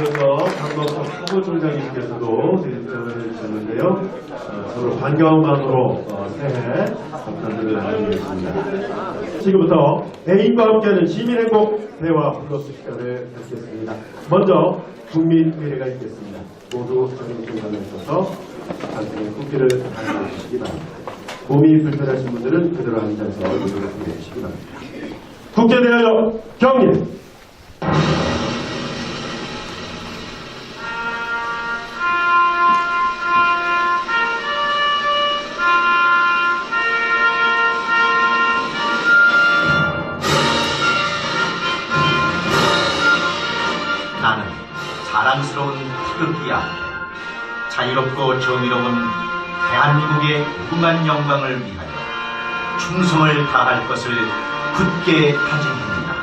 이어서 강범석 서구총장님께서도 인정을 해주셨는데요. 서로 반가운 마음으로 새해 감사들을 나누겠습니다. 지금부터 대인과 함께하는 시민행복 대화 플러스 시간을 갖겠습니다. 먼저 국민 미래가 있겠습니다. 모두 정인 공간에 있어서 당신의 국기를 가지고 주시기 바랍니다. 몸이 불편하신 분들은 그대로 앉아서 노력을 해주시기 바랍니다. 국제 대화력 경례. 나는 자랑스러운 태극기 아래 자유롭고 정의로운 대한민국의 무궁한 영광을 위하여 충성을 다할 것을 굳게 다짐합니다.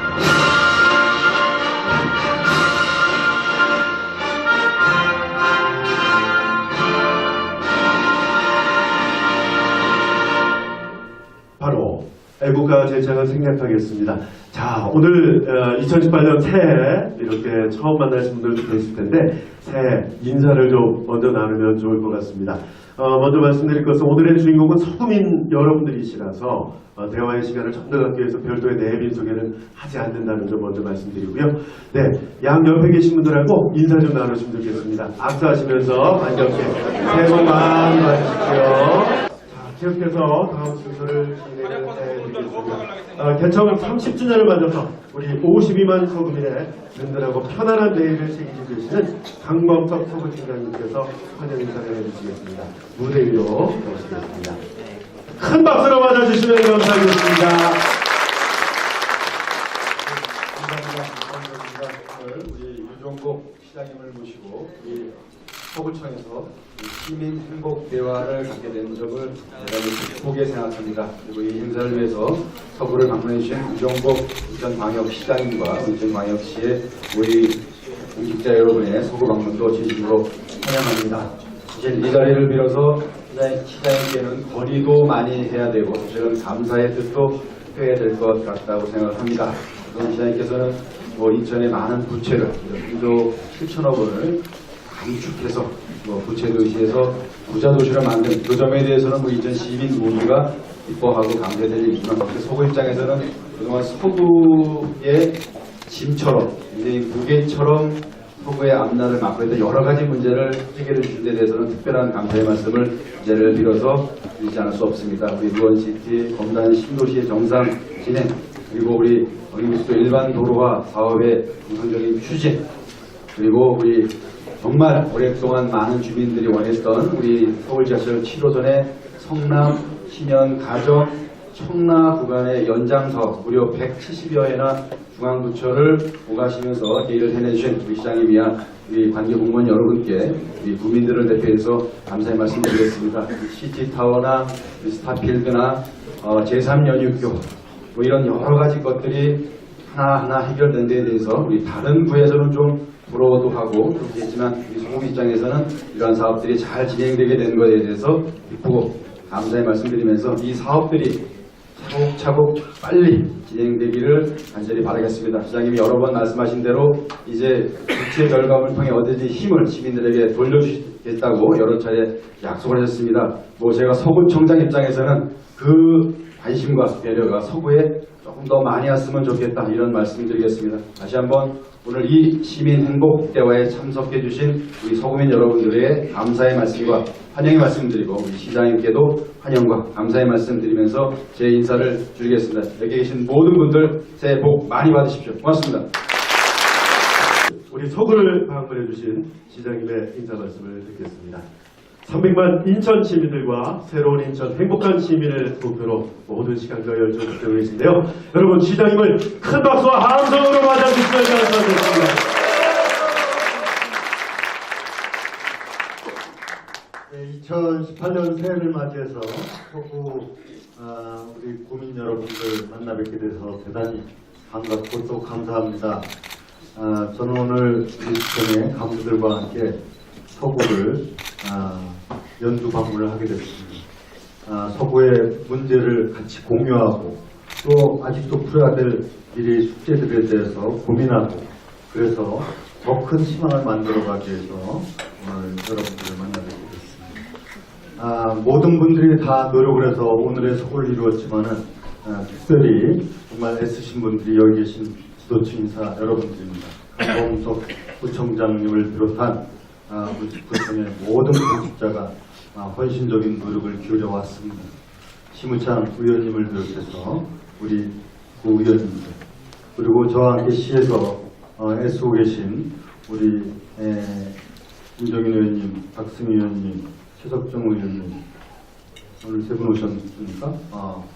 바로 애국가 제창을 생략하겠습니다. 자, 오늘 2018년 새해 이렇게 처음 만나신 분들도 계실 텐데 새해 인사를 좀 먼저 나누면 좋을 것 같습니다. 먼저 말씀드릴 것은 오늘의 주인공은 서구민 여러분들이시라서 대화의 시간을 좀 더 갖기 위해서 별도의 내빈 소개는 하지 않는다는 점 먼저 말씀드리고요. 네, 양 옆에 계신 분들하고 인사 좀 나누시면 좋겠습니다. 악수하시면서 안녕께 새해 복 많이 받으십시오. 계속해서 다음 순서를 진행해드리겠습니다. 개청 30주년을 맞아서 우리 52만 서구민의 든든하고 편안한 내일을 책임지고 계시는 강범석 서구총장님께서 환영 인사를 해주시겠습니다. 무대 위로 모시겠습니다. 큰 박수로 맞아주시면 감사하겠습니다. 감사합니다. 오늘 우리 유종국 시장님을 모시고 우리 서구청에서 시민 행복 대화를 갖게 된 점을 대단히 기쁘게 생각합니다. 그리고 이 행사를 위해서 서구를 방문해 주신 유종국 인천광역시장님과 인천광역시의 우리 공직자 여러분의 서구 방문도 진심으로 환영합니다. 사실 이 자리를 빌어서 시장님께는 건의도 많이 해야 되고 사실은 감사의 뜻도 표해야 될 것 같다고 생각을 합니다. 그런 시장님께서는 인천의 많은 부채를 1조 7천억 원을 감축해서 부채도 의시해서 부자 도시를 만든 그 점에 대해서는 인천 시민 모두가 기뻐하고 감사될 일이지만 서구 입장에서는 그동안 서구의 짐처럼 인생의 무게처럼 서구의 앞날을 맡고 있던 여러 가지 문제를 해결해 주신 데 대해서는 특별한 감사의 말씀을 이 자리를 빌어서 드리지 않을 수 없습니다. 우리 루원시티 검단 신도시의 정상 진행 그리고 우리 어린이집도 일반 도로화 사업의 우선적인 추진 그리고 우리 정말 오랫동안 많은 주민들이 원했던 우리 서울지하철 7호선의 성남, 신현, 가정, 청라 구간의 연장 사업 무려 170여 회나 중앙부처를 오가시면서 일을 해내주신 우리 시장에 위한 우리 관계 공무원 여러분께 우리 국민들을 대표해서 감사의 말씀드리겠습니다. 시티타워나 스타필드나 제3연육교 이런 여러 가지 것들이 하나하나 해결된 데에 대해서 우리 다른 구에서는 좀 부러워도 하고 그렇겠지만 우리 소국 입장에서는 이러한 사업들이 잘 진행되게 된 것에 대해서 기쁘고 감사의 말씀드리면서 이 사업들이 차곡차곡 빨리 진행되기를 간절히 바라겠습니다. 시장님이 여러 번 말씀하신 대로 이제 국채 결감을 통해 얻어진 힘을 시민들에게 돌려주시겠다고 여러 차례 약속을 하셨습니다. 제가 서구청장 입장에서는 그 관심과 배려가 서구에 조금 더 많이 왔으면 좋겠다 이런 말씀 드리겠습니다. 다시 한번 오늘 이 시민 행복 대화에 참석해 주신 우리 서구민 여러분들의 감사의 말씀과 환영의 말씀드리고 우리 시장님께도 환영과 감사의 말씀드리면서 제 인사를 드리겠습니다. 여기 계신 모든 분들 새해 복 많이 받으십시오. 고맙습니다. 우리 서구를 방문해 주신 시장님의 인사 말씀을 듣겠습니다. 300만 인천 시민들과 새로운 인천 행복한 시민을 목표로 모든 시간과 열정을 갖고 계신데요. 여러분 시장님을 큰 박수와 함성으로 맞아주시면 감사하겠습니다. 네, 2018년 새해를 맞이해서 서구 우리 국민 여러분들 만나 뵙게 돼서 대단히 반갑고 또 감사합니다. 저는 오늘 인천의 가수들과 함께 서구를 연두 방문을 하게 됐습니다. 서구의 문제를 같이 공유하고 또 아직도 풀어야 될 미래의 숙제들에 대해서 고민하고 그래서 더 큰 희망을 만들어가기 위해서 오늘 여러분들을 만나뵙게 됐습니다. 모든 분들이 다 노력을 해서 오늘의 서구를 이루었지만은 특별히 정말 애쓰신 분들이 여기 계신 지도층 인사 여러분들입니다. 강범석 구청장님을 비롯한 우리 구청의 모든 공직자가 헌신적인 노력을 기울여 왔습니다. 심우창 의원님을 비롯해서 우리 구의원님들, 그리고 저와 함께 시에서 애쓰고 계신 우리 김정인 의원님, 박승희 의원님, 최석정 의원님, 오늘 세 분 오셨습니까?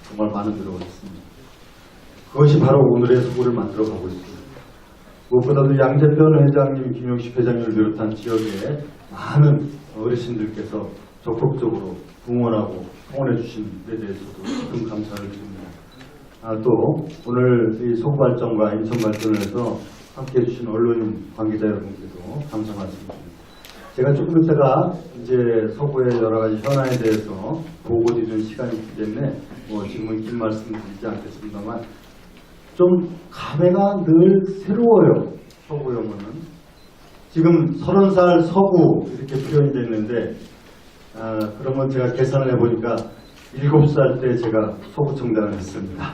정말 많은 노력을 했습니다. 그것이 바로 오늘의 서구를 만들어가고 있습니다. 무엇보다도 양재편 회장님, 김용식 회장님을 비롯한 지역의 많은 어르신들께서 적극적으로 응원하고 응원해 주신 데 대해서도 큰 감사를 드립니다. 또 오늘 이 서구 발전과 인천 발전을 해서 함께 해주신 언론인 관계자 여러분께도 감사 말씀드립니다. 제가 조금 있다가 이제 서구의 여러 가지 현안에 대해서 보고 드리는 시간이 있기 때문에 지금은 긴 말씀 드리지 않겠습니다만 좀 감회가 늘 새로워요. 서구 영어는. 지금 30살 서구 이렇게 표현이 됐는데 그러면 제가 계산을 해보니까 7살 때 제가 서구청장을 했습니다.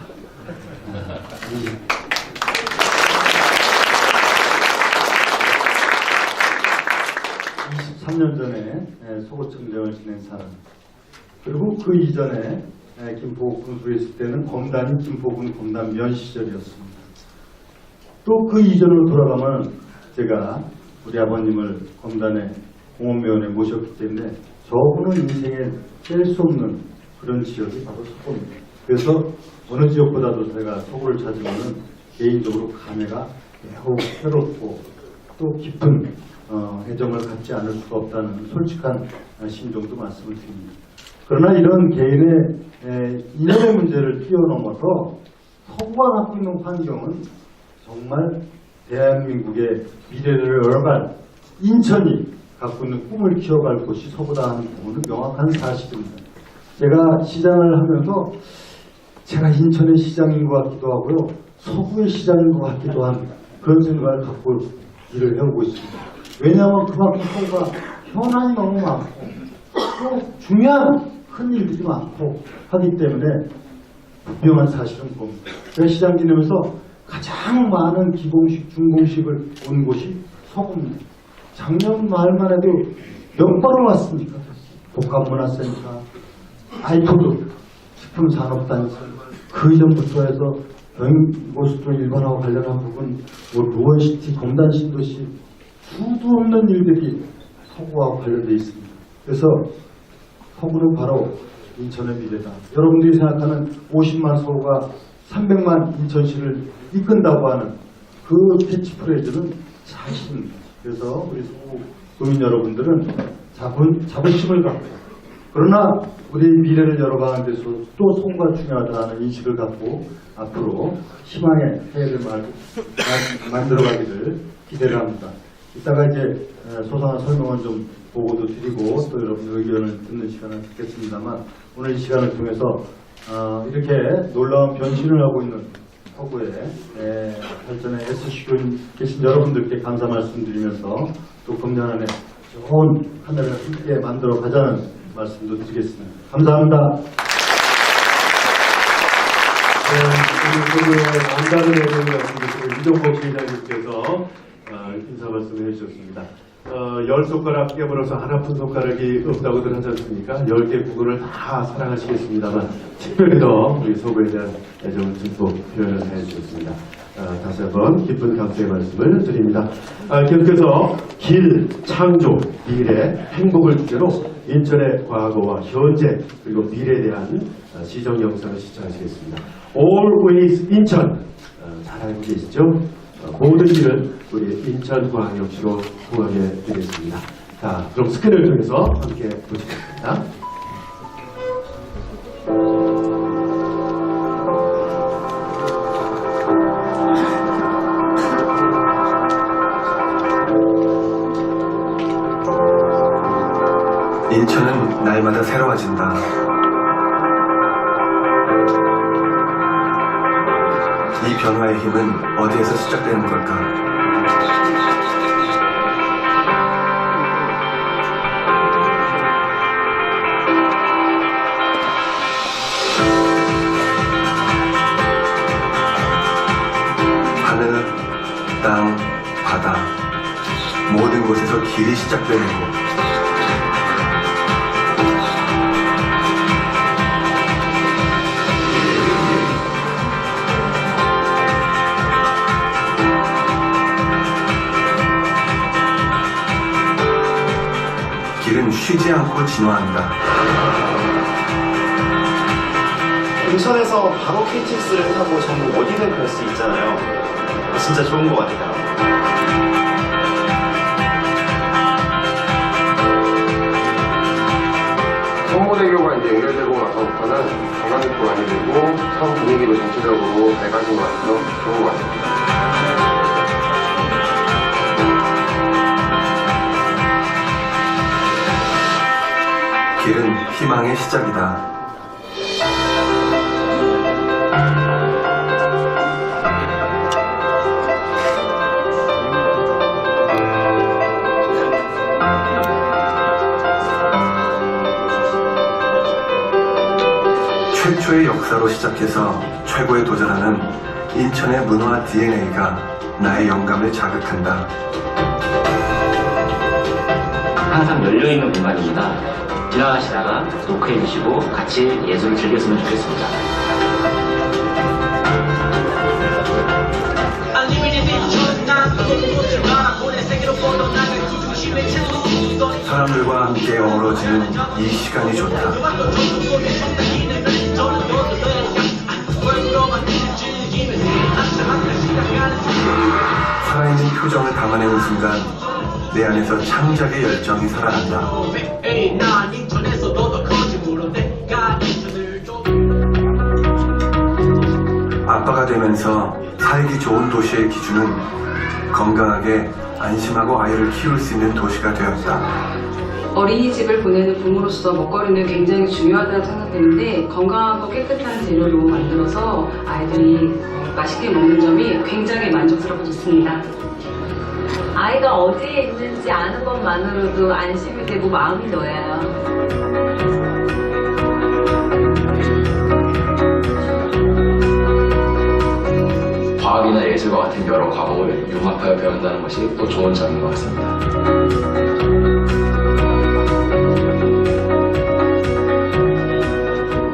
23년 전에 서구청장을 지낸 사람, 그리고 그 이전에 김포 군수에 있을 때는 검단이 김포군 검단면 시절이었습니다. 또 그 이전으로 돌아가면 제가 우리 아버님을 검단의 공원묘원에 모셨기 때문에 저분은 인생에 뗄 수 없는 그런 지역이 바로 서구입니다. 그래서 어느 지역보다도 제가 서구를 찾으면 개인적으로 감회가 매우 새롭고 또 깊은 애정을 갖지 않을 수가 없다는 솔직한 심정도 말씀을 드립니다. 그러나 이런 개인의 인연의 문제를 뛰어넘어서 서구가 갖고 있는 환경은 정말 대한민국의 미래를 열어갈 인천이 갖고 있는 꿈을 키워갈 곳이 서구다 하는 부분은 명확한 사실입니다. 제가 시장을 하면서 제가 인천의 시장인 것 같기도 하고요, 서구의 시장인 것 같기도 한 그런 생각을 갖고 일을 해오고 있습니다. 왜냐하면 그만큼 서구가 현안이 너무 많고 또 중요한 큰 일들이 많고 하기 때문에 분명한 사실은 봅니다. 제가 시장 지내면서 가장 많은 기공식, 중공식을 온 곳이 서구입니다. 작년 말만 해도 몇 번을 왔습니까? 복합문화센터, 아이포드, 식품산업단지, 그 이전부터 해서 고속도로 일반화와 관련한 부분, 루원시티, 검단신도시, 수도 없는 일들이 서구와 관련되어 있습니다. 그래서 서구는 바로 인천의 미래다. 여러분들이 생각하는 50만 서구가 300만 인천시를 이끈다고 하는 그 캐치프레이즈는 사실입니다. 그래서 우리 서구 도민 여러분들은 자부심을 갖고, 그러나 우리 미래를 열어가는 데서 또 서구가 중요하다는 인식을 갖고 앞으로 희망의 해를 만들어가기를 기대를 합니다. 이따가 이제 소상한 설명을 좀 보고도 드리고 또 여러분의 의견을 듣는 시간을 갖겠습니다만, 오늘 이 시간을 통해서 이렇게 놀라운 변신을 하고 있는 서구의 발전에 애쓰시고 계신 여러분들께 감사 말씀드리면서 또 금년 안에 좋은 한 해를 함께 만들어 가자는 말씀도 드리겠습니다. 감사합니다. 오늘 남다른 애정을 이종복 시장님께서 인사 말씀을 해주셨습니다. 10손가락 깨물어서 안 아픈 손가락이 없다고들 하지 않습니까? 10개 국어를 다 사랑하시겠습니다만 특별히 더 우리 서구에 대한 애정을 듬뿍 표현을 해주셨습니다. 다시 한번 깊은 감사의 말씀을 드립니다. 계속해서 길, 창조, 미래, 행복을 주제로 인천의 과거와 현재 그리고 미래에 대한 시정 영상을 시청하시겠습니다. Always 인천, 잘 알고 계시죠? 모든 길은 우리 인천광역시로 통하게 되겠습니다. 자, 그럼 스크린을 통해서 함께 보시겠습니다. 인천은 날마다 새로워진다. 이 변화의 힘은 어디에서 시작되는 걸까? 땅, 바다, 모든 곳에서 길이 시작되는 곳. 길은 쉬지 않고 진화한다. 인천에서 바로 KTX를 타고 전국 어디든 갈 수 있잖아요. 진짜 좋은 것 같아요. 성모대교가 이제 연결되고 나서부터는 관광객도 많이 들고 서울 분위기도 전체적으로 밝아진 것 같아서 좋은 것 같습니다. 길은 희망의 시작이다. 최초의 역사로 시작해서 최고에 도전하는 인천의 문화 DNA가 나의 영감을 자극한다. 항상 열려있는 공간입니다. 지나가시다가 노크해 주시고 같이 예술을 즐겼으면 좋겠습니다. 사람들과 함께 어우러지는 이 시간이 좋다. 살아있는 표정을 담아내는 순간 내 안에서 창작의 열정이 살아난다. 아빠가 되면서 살기 좋은 도시의 기준은 건강하게 안심하고 아이를 키울 수 있는 도시가 되었다. 어린이집을 보내는 부모로서 먹거리는 굉장히 중요하다고 생각했는데 건강하고 깨끗한 재료로 만들어서 아이들이 맛있게 먹는 점이 굉장히 만족스러워졌습니다. 아이가 어디에 있는지 아는 것만으로도 안심이 되고 마음이 놓여요. 과학이나 예술과 같은 여러 과목을 융합하여 배운다는 것이 또 좋은 점인 것 같습니다.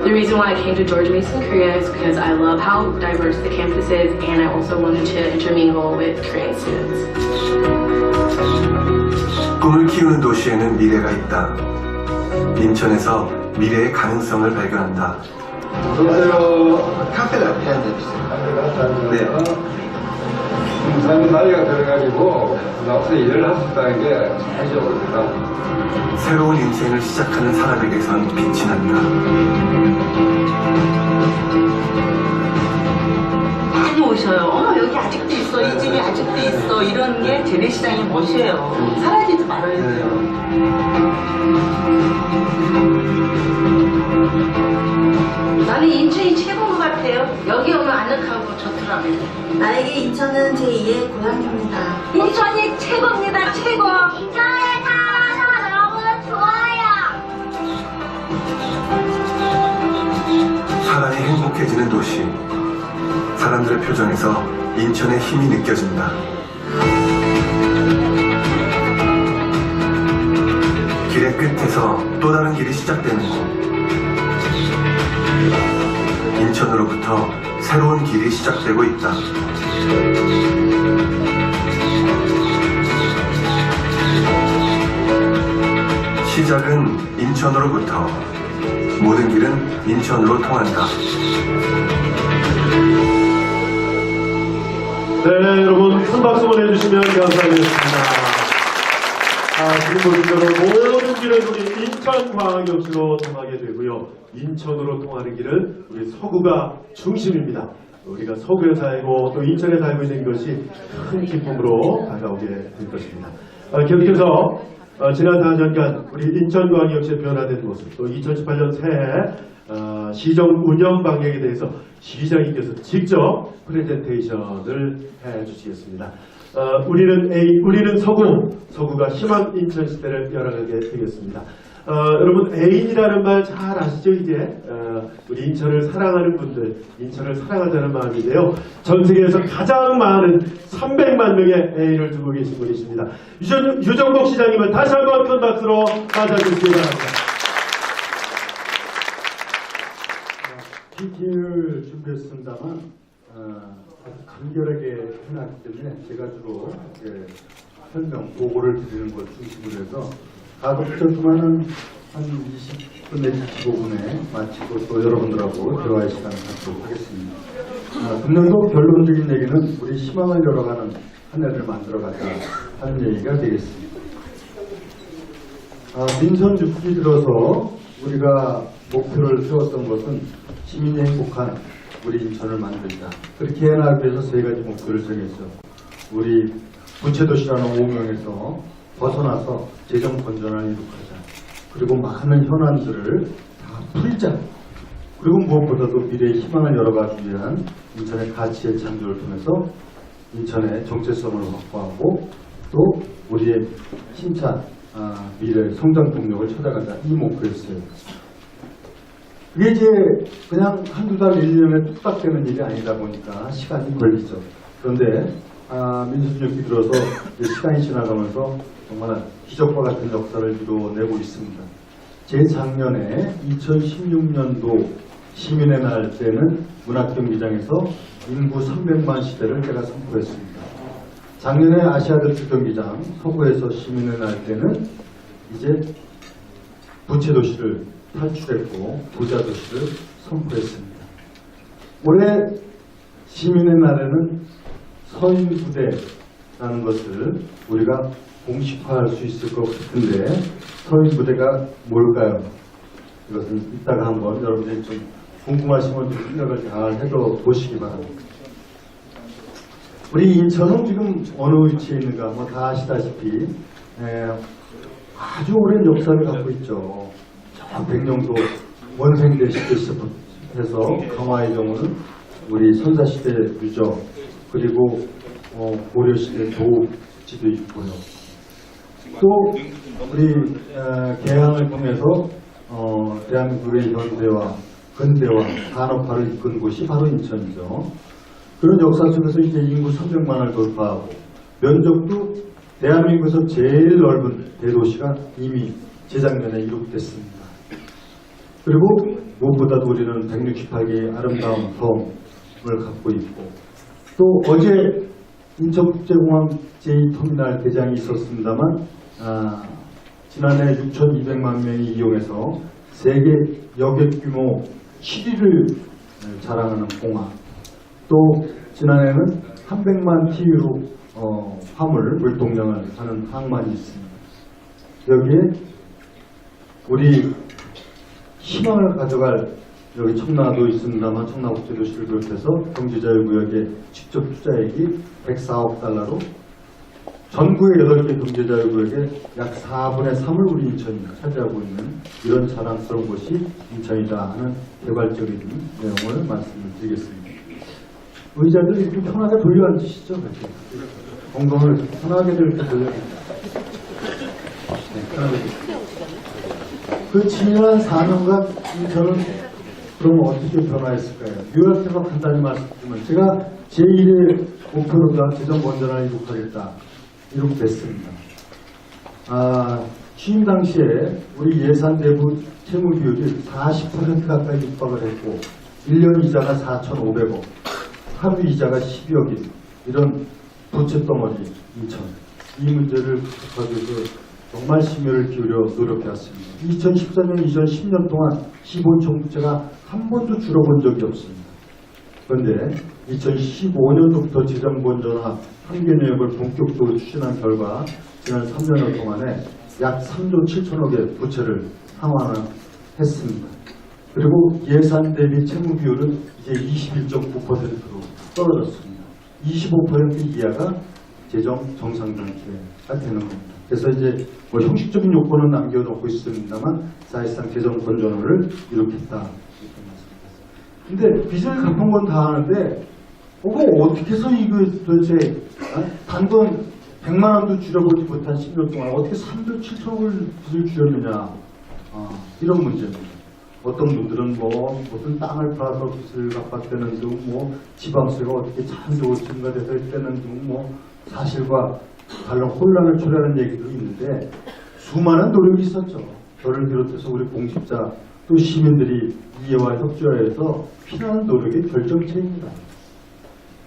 The reason why I came to George Mason Korea is because I love how diverse the campus is, and I also wanted to intermingle with Korean students. 꿈을 키우는 도시에는 미래가 있다. 인천에서 미래의 가능성을 발견한다. 안녕하세요. 카페를 앞에 앉아주세요. 네. 사람이 나이가 들어가지고 나와서 일을 할 수 있다는 게 사실 어렵다. 새로운 인생을 시작하는 사람에게선 빛이 난다. 많이 오셔요. 어머 여기 아직도 있어. 이 집이 아직도 있어. 이런 게 재래시장의 멋이에요. 사라지지 말아야 돼요. 나는 인천이 최고인 것 같아요. 여기 오면 아늑하고 좋더라고요. 나에게 인천은 제2의 고향입니다. 인천이 최고입니다. 최고. 인천에 살아서 너무 좋아요. 사람이 행복해지는 도시. 사람들의 표정에서 인천의 힘이 느껴진다. 길의 끝에서 또 다른 길이 시작되는 곳. 인천으로부터 새로운 길이 시작되고 있다. 시작은 인천으로부터. 모든 길은 인천으로 통한다. 네, 여러분 큰 박수 보내주시면 감사하겠습니다. 지금 보신 대로 모든 길은 우리 인천광역시로 통하게 되고요. 인천으로 통하는 길은 우리 서구가 중심입니다. 우리가 서구에 살고 또 인천에 살고 있는 것이 큰 기쁨으로 다가오게 될 것입니다. 계속해서 지난 4년간 우리 인천광역시의 변화된 모습, 또 2018년 새해 시정 운영 방향에 대해서 시장님께서 직접 프레젠테이션을 해 주시겠습니다. 우리는 서구가 희망 인천 시대를 열어가게 되겠습니다. 여러분 애인이라는 말 잘 아시죠? 이제 우리 인천을 사랑하는 분들, 인천을 사랑하자는 마음인데요. 전 세계에서 가장 많은 300만 명의 애인을 두고 계신 분이십니다. 유정복 시장님을 다시 한번 큰 박수로 맞아주시기 바랍니다. PP를 준비했습니다만 아주 간결하게 해놨기 때문에 제가 주로 설명, 보고를 드리는 것 중심으로 해서 가급적이면은 한 20분 내지 15분에 마치고 또 여러분들하고 대화의 시간을 갖도록 하겠습니다. 금년도 결론적인 얘기는 우리 희망을 열어가는 한 해를 만들어가자 하는 얘기가 되겠습니다. 민선 6기 들어서 우리가 목표를 세웠던 것은 시민이 행복한 우리 인천을 만들자. 그렇게 해나가기 위해서 세 가지 목표를 정했죠. 우리 부채도시라는 오명에서 벗어나서 재정 건전을 이룩하자. 그리고 많은 현안들을 다 풀자. 그리고 무엇보다도 미래의 희망을 열어가기 위한 인천의 가치의 창조를 통해서 인천의 정체성을 확보하고 또 우리의 힘찬 미래 성장 동력을 찾아가자. 이 목표였어요. 그게 이제 그냥 한두 달, 1년에 뚝딱 되는 일이 아니다 보니까 시간이 걸리죠. 그런데 민수준역기 들어서 시간이 지나가면서 정말 기적과 같은 역사를 이루어내고 있습니다. 재작년에 2016년도 시민의 날 때는 문학경기장에서 인구 300만 시대를 제가 선포했습니다. 작년에 아시아드 경기장 서구에서 시민의 날 때는 이제 부채도시를 탈출했고 부자도시를 선포했습니다. 올해 시민의 날에는 서인부대라는 것을 우리가 공식화할 수 있을 것 같은데 서인부대가 뭘까요? 이것은 이따가 한번 여러분들이 좀 궁금하시면 좀 생각을 잘 해서 보시기 바랍니다. 우리 인천은 지금 어느 위치에 있는가 뭐 다 아시다시피 아주 오랜 역사를 갖고 있죠. 저 백령도 원생대 시대에서 강화의 경우는 우리 선사시대 유적 그리고 고려시대 도읍지도 있고요. 또 우리 개항을 통해서 대한민국의 현대와 근대와 산업화를 이끈 곳이 바로 인천이죠. 그런 역사 속에서 이제 인구 300만을 돌파하고 면적도 대한민국에서 제일 넓은 대도시가 이미 재작년에 이룩됐습니다. 그리고 무엇보다도 우리는 168개의 아름다운 섬을 갖고 있고 또 어제 인천국제공항 제2터미널 개장이 있었습니다만 지난해 6,200만 명이 이용해서 세계 여객 규모 7위를 자랑하는 공항 또 지난해는 300만 TU로 화물 물동량을 하는 항만이 있습니다. 여기에 우리 희망을 가져갈 여기 청라도 있습니다만 청라국제도시를 비롯해서 경제자유구역의 직접 투자액이 104억 달러로 전국의 8개 경제자유구역의 약 4분의 3을 우리 인천이 차지하고 있는 이런 자랑스러운 곳이 인천이다 하는 개발적인 내용을 말씀을 드리겠습니다. 의자들 이렇게 편하게 돌려 앉으시죠. 엉덩이를 편하게 이렇게 돌려 그 지난 4년간 인천은 그럼 어떻게 변화했을까요? 요약해서 간단히 말씀드리면 제가 제1의 목표로가 재정 건전을 이룩하겠다. 이룩됐습니다. 취임 당시에 우리 예산 내부 채무 비율이 40% 가까이 육박을 했고 1년 이자가 4,500억, 하루 이자가 10여억인 이런 부채 덩어리 인천. 이 문제를 극복하기 위해서 정말 심혈을 기울여 노력해왔습니다. 2014년 이전 10년 동안 시본청 부채가 한 번도 줄어본 적이 없습니다. 그런데 2015년도부터 재정 건전화 한계내역을 본격적으로 추진한 결과 지난 3년여 동안에 약 3조 7천억의 부채를 상환했습니다. 그리고 예산 대비 채무 비율은 이제 21.9%로 떨어졌습니다. 25% 이하가 재정 정상 상태가 되는 겁니다. 그래서 이제 뭐 형식적인 요건은 남겨놓고 있습니다만 사실상 재정 건전을 이룩했다. 근데 빚을 갚은 건 다 하는데 어떻게 해서 이거 도대체 단돈 100만 원도 줄여보지 못한 10년 동안 어떻게 3조 7천억을 빚을 줄였느냐 이런 문제입니다. 어떤 분들은 뭐 무슨 땅을 팔아서 빚을 갚았다는 등, 뭐 지방세가 어떻게 찬조로 증가돼서 했다는 등, 뭐 사실과 다른 혼란을 초래하는 얘기도 있는데 수많은 노력이 있었죠. 저를 비롯해서 우리 공직자 또 시민들이 이해와 협조하여서 피난 노력의 결정체입니다.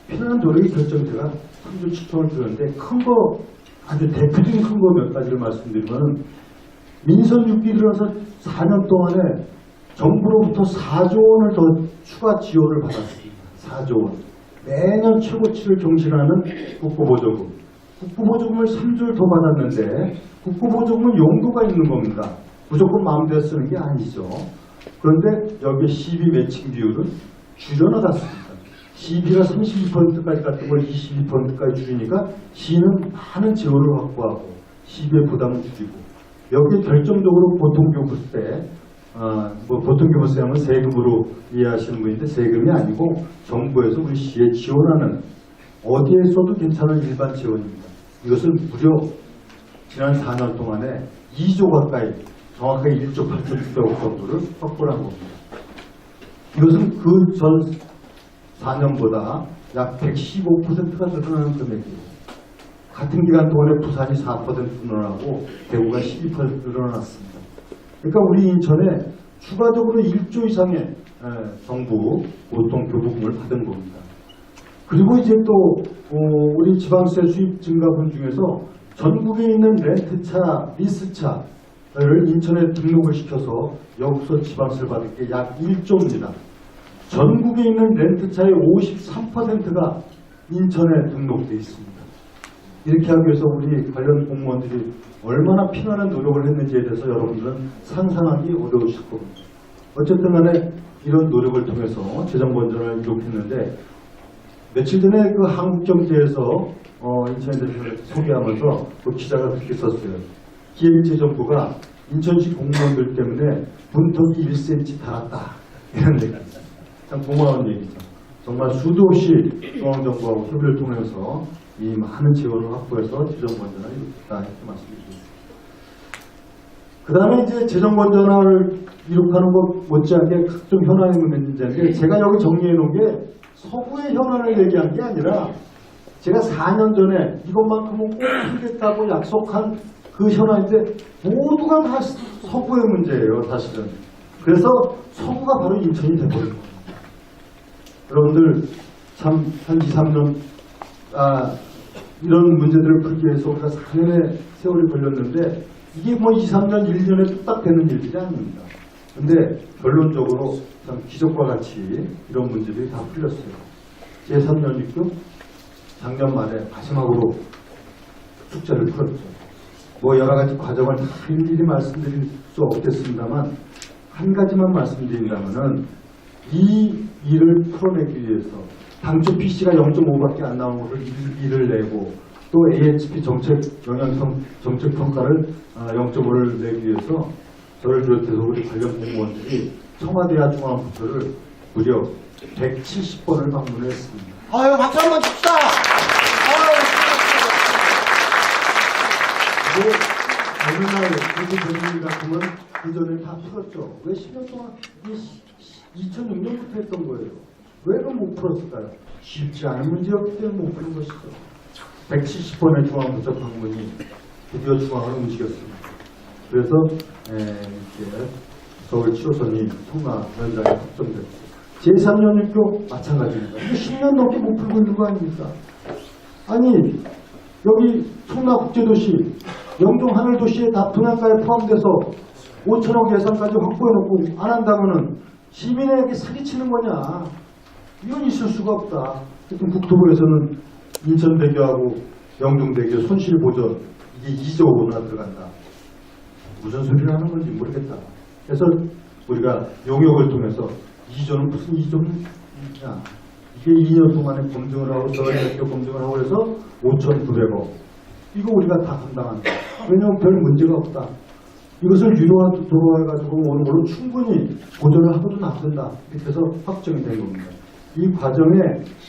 피난 노력의 결정체가 3조 7천을 들었는데 큰 거, 아주 대표적인 큰 거 몇 가지를 말씀드리면 민선 6기 들어서 4년 동안에 정부로부터 4조 원을 더 추가 지원을 받았습니다. 4조 원. 매년 최고치를 경신하는 국고보조금. 국고보조금을 3조를 더 받았는데 국고보조금은 용도가 있는 겁니다. 무조건 마음대로 쓰는 게 아니죠. 그런데 여기에 시비 매칭 비율은 줄여나갔습니다. 시비가 32%까지 갔던 걸 22%까지 줄이니까 시는 많은 재원을 확보하고 시비의 부담을 줄이고 여기에 결정적으로 보통교부세, 보통교부세 하면 세금으로 이해하시는 분인데 세금이 아니고 정부에서 우리 시에 지원하는 어디에 써도 괜찮은 일반 지원입니다. 이것을 무려 지난 4년 동안에 2조 가까이 정확하게 1조 8,600억 정도를 확보를 한 겁니다. 이것은 그 전 4년보다 약 115%가 늘어나는 금액이에요. 같은 기간 동안에 부산이 4% 늘어나고 대구가 12% 늘어났습니다. 그러니까 우리 인천에 추가적으로 1조 이상의 정부 보통교부금을 받은 겁니다. 그리고 이제 또 우리 지방세 수입 증가분 중에서 전국에 있는 렌트차, 리스차를 인천에 등록을 시켜서 여기서 지방세를 받을 게 약 1조입니다. 전국에 있는 렌트차의 53%가 인천에 등록되어 있습니다. 이렇게 하기 위해서 우리 관련 공무원들이 얼마나 피나는 노력을 했는지에 대해서 여러분들은 상상하기 어려우실 겁니다. 어쨌든 간에 이런 노력을 통해서 재정 건전을 이룩했는데 며칠 전에 그 한국경제에서 인천에 대해서 소개하면서 그 기자가 그렇게 썼어요. 기획재정부가 인천시 공무원들 때문에 문턱이 1cm 달았다. 이런 얘기입니다. 참 고마운 얘기죠. 정말 수도 없이 중앙정부하고 협의를 통해서 이 많은 지원을 확보해서 재정 건전을 이룩했다 이렇게 말씀드리겠습니다. 그 다음에 이제 재정 건전을 이룩하는 것 못지않게 각종 현안의 문제인데 제가 여기 정리해 놓은 게 서구의 현안을 얘기한 게 아니라 제가 4년 전에 이것만큼은 꼭 하겠다고 약속한 그 현안인데 모두가 다 서구의 문제예요, 사실은. 그래서 서구가 바로 인천이 돼버린 겁니다. 여러분들 참 한 2, 3년 이런 문제들을 풀기 위해서 우리가 4년의 세월이 걸렸는데 이게 뭐 2, 3년, 1년에 뚝딱 되는 일들이 아닙니다. 근데 결론적으로 참 기적과 같이 이런 문제들이 다 풀렸어요. 제3년 입금 작년 말에 마지막으로 숙제를 풀었죠. 뭐 여러 가지 과정을 다 일일이 말씀드릴 수 없겠습니다만 한 가지만 말씀드린다면은 이 일을 풀어내기 위해서 당초 PC가 0.5밖에 안 나온 것을 1을 내고 또 AHP 영향성 정책평가를 0.5를 내기 위해서 저를 비롯해서 우리 관련 공무원들이 청와대와 중앙부처를 무려 170번을 방문했습니다. 아유, 박수 한번 칩시다. 어느 날 우리 대통령 같으면 그 전에 다 풀었죠. 왜 10년 동안 2006년부터 했던 거예요. 왜 그럼 못 풀었을까요? 쉽지 않은 문제였기 때문에 못 푸는 것이죠. 170번의 중앙부처 방문이 드디어 중앙을 움직였습니다. 그래서 이렇게 서울 7호선이 통화 현장에 확정됐죠. 제3년 육교 마찬가지입니다. 이게 10년 넘게 못 풀고 있는 거 아닙니까? 아니 여기 청라국제도시, 영종 하늘도시에 다 분양가에 포함돼서 5천억 예산까지 확보해놓고 안 한다면은 시민에게 사기치는 거냐? 이건 있을 수가 없다. 하여튼 국토부에서는 인천대교하고 영종대교 손실보전 이게 2조 원이나 들어간다. 무슨 소리를 하는 건지 모르겠다. 그래서 우리가 용역을 통해서 2조는 무슨 2조냐? 이게 2년 동안에 검증을 하고 저희가 검증을 하고 해서 5,900억. 이거 우리가 다 감당한다. 왜냐하면 별 문제가 없다. 이것을 유료화로 해가지고 오는 걸로 충분히 보전을 하고도 놔둔다. 이렇게 해서 확정이 된 겁니다. 이 과정에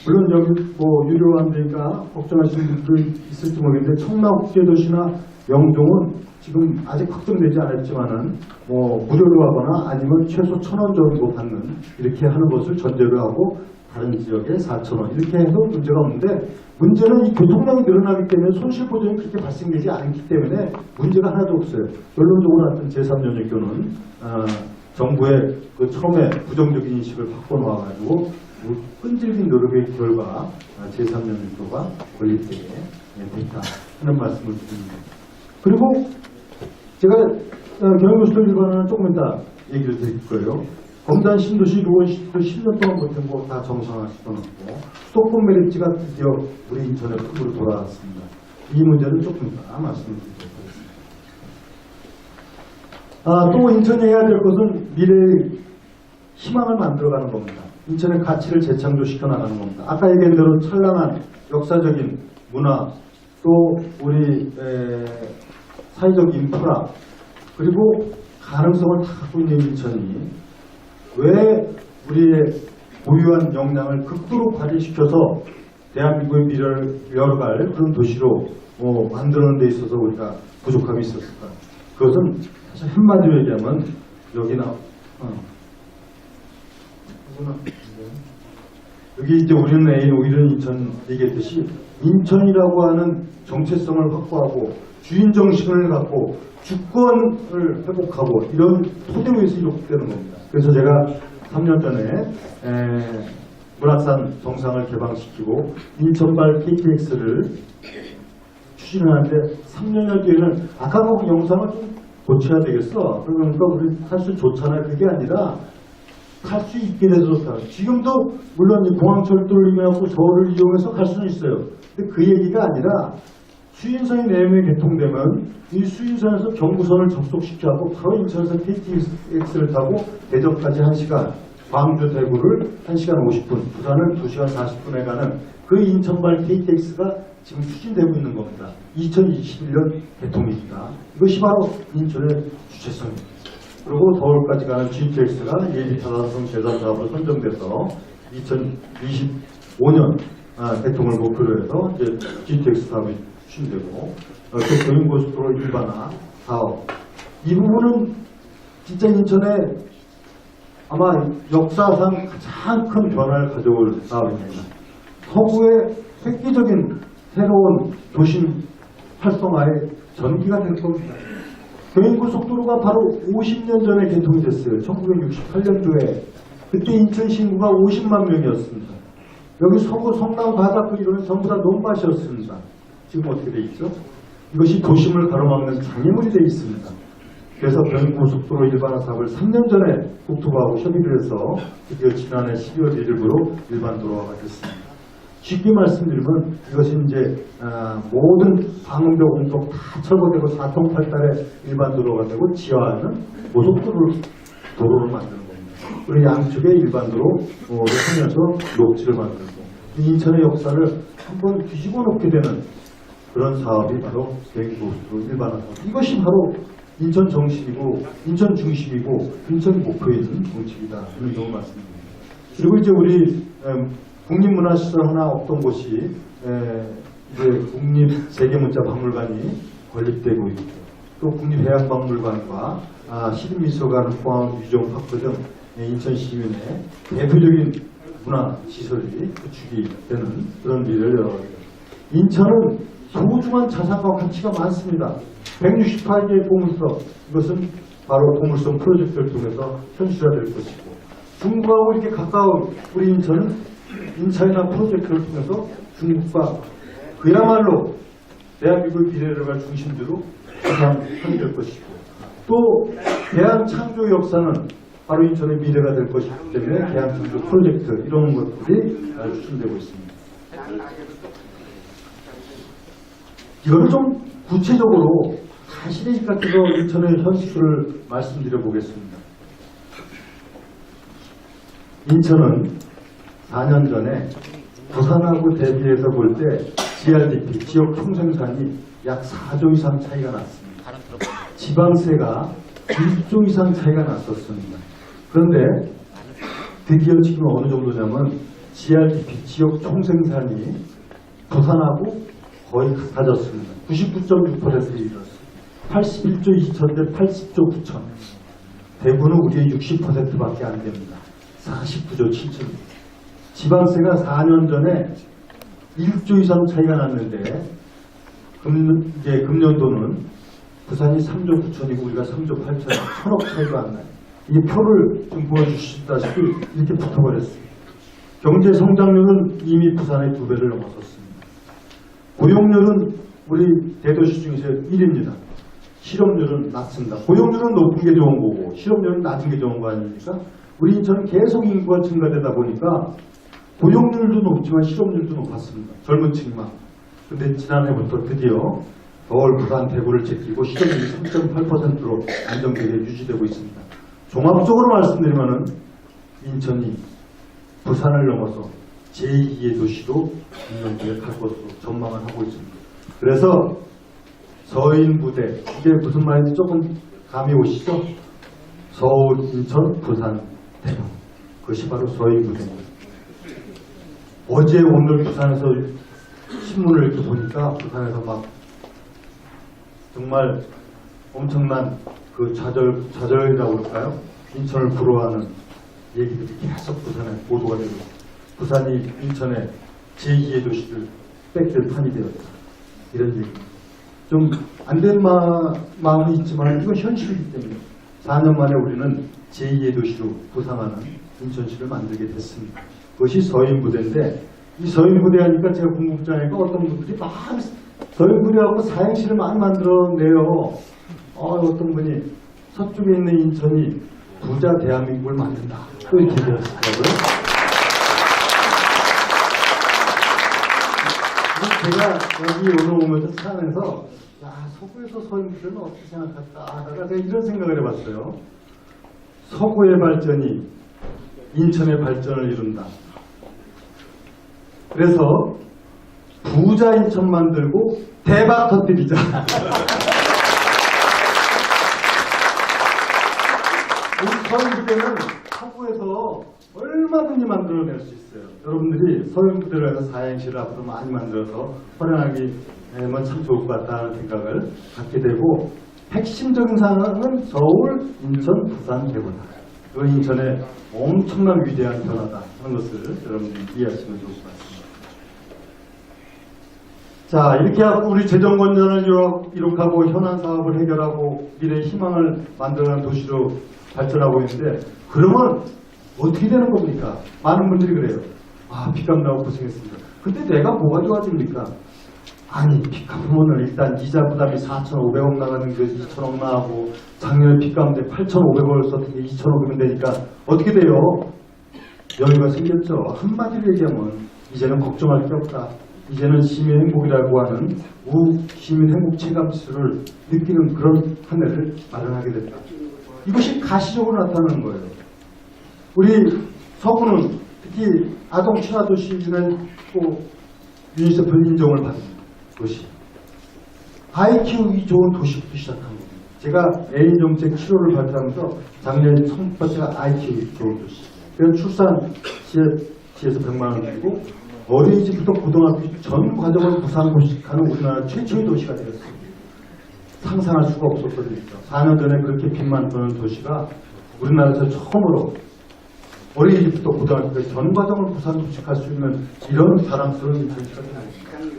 물론 여기 뭐 유료화되니까 걱정하시는 분들 있을지 모르겠는데 청라국제도시나 영종은 지금 아직 확정되지 않았지만은 뭐 무료로 하거나 아니면 최소 1,000원 정도 받는 이렇게 하는 것을 전제로 하고 다른 지역에 4,000원 이렇게 해도 문제가 없는데 문제는 이 교통량이 늘어나기 때문에 손실 보전이 그렇게 발생되지 않기 때문에 문제가 하나도 없어요. 결론적으로 하여튼 제3연역교는 정부의 그 처음에 부정적인 인식을 바꿔놓아가지고 끈질긴 노력의 결과 제3연역교가 건립되게 됐다 하는 말씀을 드립니다. 그리고 제가 경영고시도 일반화는 조금 이따 얘기를 드릴 거예요. 검단 신도시 루원시도 10년 동안 못한 거 다 정상화 시켜놓고 수도권 메리츠가 드디어 우리 인천의 품으로 돌아왔습니다. 이 문제는 조금 이따 말씀을 드리도록 하겠습니다. 또 인천이 해야 될 것은 미래의 희망을 만들어가는 겁니다. 인천의 가치를 재창조시켜 나가는 겁니다. 아까 얘기한 대로 찬란한 역사적인 문화, 또 우리 사회적 인프라, 그리고 가능성을 다 갖고 있는 인천이 왜 우리의 고유한 역량을 극도로 발휘시켜서 대한민국의 미래를 열어갈 그런 도시로 만드는 데 있어서 우리가 부족함이 있었을까? 그것은 사실 한마디로 얘기하면 여기 이제 우리는 A, 오일은 인천 얘기했듯이 인천이라고 하는 정체성을 확보하고 주인정신을 갖고 주권을 회복하고 이런 토대 위에서 이렇게 되는 겁니다. 그래서 제가 3년 전에 문학산 정상을 개방시키고 인천발 KTX를 추진하는데 3년 뒤에는 아까 그 영상을 좀 고쳐야 되겠어. 그러니까 우리 탈 수 좋잖아요. 그게 아니라 탈 수 있게 돼서 좋다. 지금도 물론 이 공항철도를 이용하고 서울을 이용해서 갈 수는 있어요. 근데 그 얘기가 아니라 수인선이 내용이 개통되면 이 수인선에서 경부선을 접속시켜고 바로 인천에서 KTX를 타고 대전까지 1시간, 광주 대구를 1시간 50분, 부산을 2시간 40분에 가는 그 인천발 KTX가 지금 추진되고 있는 겁니다. 2021년 개통입니다. 이것이 바로 인천의 주체성입니다. 그리고 서울까지 가는 GTX가 예비타당성 제3사업으로 선정돼서 2025년 개통을 목표로 해서 이제 GTX 사업이 추진되고 경인고속도로 일반화 사업, 이 부분은 진짜 인천에 아마 역사상 가장 큰 변화를 가져올 사업입니다. 서구의 획기적인 새로운 도심 활성화의 전기가 될 겁니다. 경인고속도로가 바로 50년 전에 개통이 됐어요. 1968년도에. 그때 인천 신구가 50만 명이었습니다. 여기 서구 성남 바닷가 이런 전부 다 논밭이었습니다. 지금 어떻게 돼 있죠? 이것이 도심을 가로막는 장애물이 돼 있습니다. 그래서 경인고속도로 일반화 사업을 3년 전에 국토부하고 협의를 해서 드디어 지난해 12월 1일부로 일반 도로화가 됐습니다. 쉽게 말씀드리면 이것이 이제 모든 방음벽 공tok 다 철거되고 4통팔달의 일반 도로가 되고 지하에는 고속도로를 만드는 겁니다. 그리고 양쪽에 일반 도로를 하면서 녹지를 만들고 인천의 역사를 한번 뒤집어 놓게 되는 그런 사업이 바로 경인고속도로 일반화 사업. 이것이 바로 인천 정신이고 인천 중심이고 인천 목표인 정책이다. 이런 걸 말씀드립니다. 그리고 이제 우리 국립문화시설 하나 없던 곳이 이제 국립세계문자박물관이 건립되고 있고 또 국립해양박물관과 시립미술관, 포항 유정파크 등 인천 시민의 대표적인 문화시설이 구축이 되는 그런 미래를 열어갑니다. 인천은 소중한 자산과 가치가 많습니다. 168개의 보물섬, 이것은 바로 보물섬 프로젝트를 통해서 현실화될 것이고 중국하고 이렇게 가까운 우리 인천은 인차이나 프로젝트를 통해서 중국과 그야말로 대한민국의 미래를 갈 중심지로 구상될 것이고 또 대한창조 역사는 바로 인천의 미래가 될 것이기 때문에 대한창조 프로젝트 이런 것들이 추진되고 있습니다. 이거를 좀 구체적으로 사실에 입각해서 인천의 현실을 말씀드려 보겠습니다. 인천은 4년 전에 부산하고 대비해서 볼 때 GRDP, 지역 총생산이 약 4조 이상 차이가 났습니다. 지방세가 1조 이상 차이가 났었습니다. 그런데 드디어 지금 어느 정도냐면 GRDP, 지역 총생산이 부산하고 거의 같아졌습니다. 99.6%에 이르렀습니다. 81조 2천 대 80조 9천. 대구는 우리의 60%밖에 안 됩니다. 49조 7천. 지방세가 4년 전에 1조 이상 차이가 났는데 이제 금년도는 부산이 3조 9천이고 우리가 3조 8천, 1,000억 차이가 안 나요. 이 표를 좀 보여주시다시피 이렇게 붙어버렸습니다. 경제 성장률은 이미 부산의 2배를 넘어섰습니다. 고용률은 우리 대도시 중에서 1위입니다. 실업률은 낮습니다. 고용률은 높은 게 좋은 거고 실업률은 낮은 게 좋은 거 아닙니까? 우리 인천은 계속 인구가 증가되다 보니까 고용률도 높지만 실업률도 높았습니다. 젊은 층만. 근데 지난해부터 드디어 서울, 부산, 대구를 제끼고 실업률이 3.8%로 안정되게 유지되고 있습니다. 종합적으로 말씀드리면은 인천이 부산을 넘어서 제2의 도시로 있는 뒤에 갈 것으로 전망을 하고 있습니다. 그래서 서인부대, 이게 무슨 말인지 조금 감이 오시죠? 서울, 인천, 부산, 대구. 그것이 바로 서인부대입니다. 어제 오늘 부산에서 신문을 이렇게 보니까 부산에서 막 정말 엄청난 그 좌절이라고 그럴까요? 인천을 부러워하는 얘기들이 계속 부산에 보도가 되고 부산이 인천의 제2의 도시를 뺏길 판이 되었다. 이런 얘기입니다. 좀 안 된 마음이 있지만 이건 현실이기 때문에 4년 만에 우리는 제2의 도시로 부상하는 인천시를 만들게 됐습니다. 그것이 서인부대인데 이 서인부대 하니까 제가 궁금증하니까 어떤 분들이 막 서인부대하고 사행시를 많이 만들어내요. 어떤 분이 서쪽에 있는 인천이 부자 대한민국을 만든다. 또 이렇게 되었더라고요. 제가 여기 오늘 오면서 차 안에서 서구에서 서인부대는 어떻게 생각할까 하다가 제가 이런 생각을 해봤어요. 서구의 발전이 인천의 발전을 이룬다. 그래서 부자 인천 만들고 대박 터뜨리자. 우리 서인부대는 서구에서 얼마든지 만들어낼 수 있어요. 여러분들이 서인부대로 해서 사행시를 앞으로 많이 만들어서 활용하기면 참 좋을 것 같다는 생각을 갖게 되고 핵심적인 상황은 서울, 인천, 부산, 대구다. 그 인천의 엄청난 위대한 변화다 하는 것을 여러분들이 이해하시면 좋을 것 같습니다. 자, 이렇게 하고 우리 재정 건전을 이룩하고 현안 사업을 해결하고 미래의 희망을 만들어가는 도시로 발전하고 있는데 그러면 어떻게 되는 겁니까? 많은 분들이 그래요. 빚값 나고 고생했습니다. 근데 내가 뭐가 좋아집니까? 아니, 빚 갚으면 일단 이자 부담이 4,500억 나가는 게 2,000억 나가고 작년에 빚 갚는데 8,500억을 썼던 게 2,500원 되니까 어떻게 돼요? 여유가 생겼죠. 한마디로 얘기하면 이제는 걱정할 게 없다. 이제는 시민 행복이라고 하는 시민 행복 체감지수를 느끼는 그런 한 해를 마련하게 됐다. 이것이 가시적으로 나타나는 거예요. 우리 서구는 특히 아동 친화 도시는 또 유니세프 인정을 받는 도시. 아이 키우기 좋은 도시부터 시작한 겁니다. 제가 애인 정책 7호를 발표하면서 작년에 첫 번째가 아이 키우기 좋은 도시. 그래서 출산 시에서 100만 원 드리고 어린이집부터 고등학교 전 과정을 무상급식하는 우리나라 최초의 도시가 되었습니다. 상상할 수가 없었거든요. 4년 전에 그렇게 빚만 드는 도시가 우리나라에서 처음으로 어린이집부터 고등학교까지 전 과정을 무상급식할 수 있는 이런 자랑스러운 인천시가 됩니다.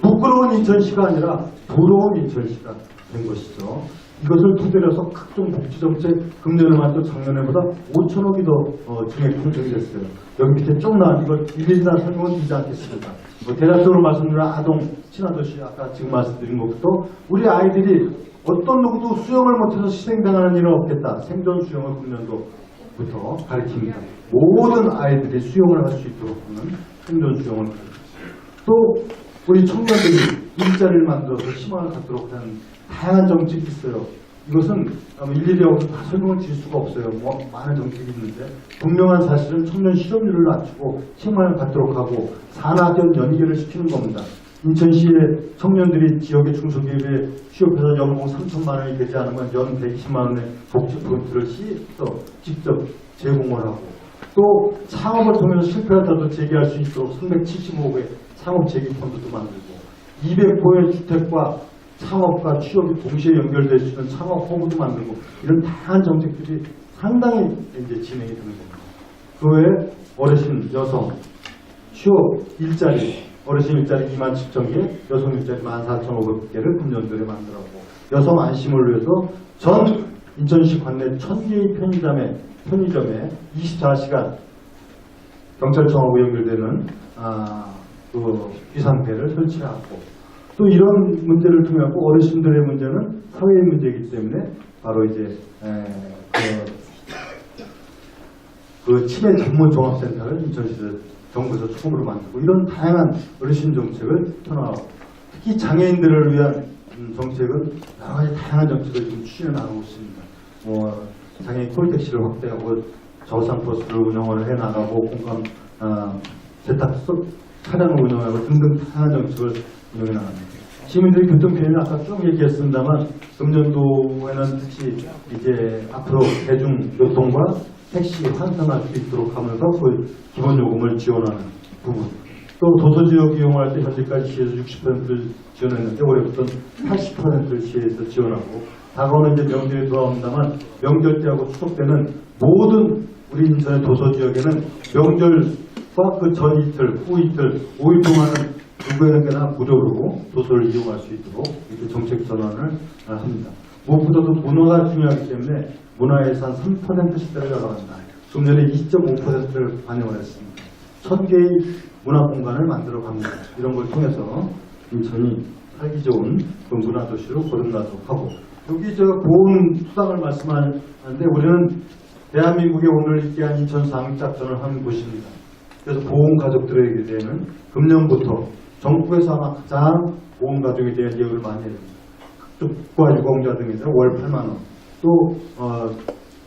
부끄러운 인천시가 아니라 부러운 인천시가 된 것이죠. 이것을 두드려서 각종 복지정책 금년에만 또 작년에보다 5천억이 더 증액 편성이 됐어요. 여기 밑에 쭉 나온 이걸 일일이 다 설명은 드리지 않겠습니다. 대략적으로 말씀드린 아동 친화도시 아까 지금 말씀드린 것부터 우리 아이들이 어떤 누구도 수영을 못해서 희생당하는 일은 없겠다. 생존 수영을 금년도부터 가르칩니다. 모든 아이들이 수영을 할 수 있도록 하는 생존 수영을 가르칩니다. 또 우리 청년들이 일자리를 만들어서 희망을 갖도록 하는 다양한 정책이 있어요. 이것은 일일이 여기서 다 설명을 드릴 수가 없어요. 많은 정책이 있는데 분명한 사실은 청년 실업률을 낮추고 희망을 갖도록 하고 산학연 연계를 시키는 겁니다. 인천시의 청년들이 지역의 중소기업에 취업해서 연봉 3천만 원이 되지 않으면 연 120만 원의 복지 포인트를 시에서 직접 제공을 하고 또 창업을 통해서 실패하다도 재기할 수 있도록 375억의 창업 재기 펀드도 만들고 200호의 주택과 창업과 취업이 동시에 연결될 수 있는 창업 허브도 만들고 이런 다양한 정책들이 상당히 이제 진행이 되는 겁니다. 그 외에 어르신, 여성, 취업, 일자리, 어르신 일자리 27,000개, 여성 일자리 14,500개를 금년도에 만들었고 여성 안심을 위해서 전 인천시 관내 1,000개의 편의점에 24시간 경찰청하고 연결되는 그 비상대를 설치하고 또 이런 문제를 통해 갖고 어르신들의 문제는 사회의 문제이기 때문에 바로 이제 그 치매 전문 종합센터를 인천시에서 정부에서 처음으로 만들고 이런 다양한 어르신 정책을 펴나가고 특히 장애인들을 위한 정책은 여러 가지 다양한 정책을 지금 추진해 나가고 있습니다. 장애인 콜택시를 확대하고 저상 버스를 운영을 해 나가고 공감 세탁 차량을 운영하고 등등 다양한 정책을 운영해 나갑니다. 시민들의 교통편의는 아까 쭉 얘기했습니다만 금년도에는 특히 이제 앞으로 대중교통과 택시 환승할 수 있도록 하면서 그 기본 요금을 지원하는 부분 또 도서지역 이용할 때 현재까지 시에서 60%를 지원했는데 올해부터는 80%를 시에서 지원하고 다가오는 이제 명절이 돌아옵니다만 명절 때하고 추석 때는 모든 우리 인천의 도서지역에는 명절과 그 전 이틀, 후 이틀, 5일 동안은 누구에게나 무료로 도서를 이용할 수 있도록 이렇게 정책 전환을 합니다. 무엇보다도 문화가 중요하기 때문에 문화예산 3%씩대를 가져간다. 금년에 2.5%를 반영을 했습니다. 1,000개의 문화공간을 만들어 갑니다. 이런 걸 통해서 인천이 살기 좋은 그 문화도시로 거듭나도록 하고 여기 저 보훈 수당을 말씀하는데 우리는 대한민국에 오늘 있게 한 인천 상작전을 한 곳입니다. 그래서 보훈 가족들에게 대한 금년부터 정부에서 아마 가장 보훈 가족에 대한 예우를 많이 해줍니다. 극적과 유공자 등에 대해서 월 8만 원, 또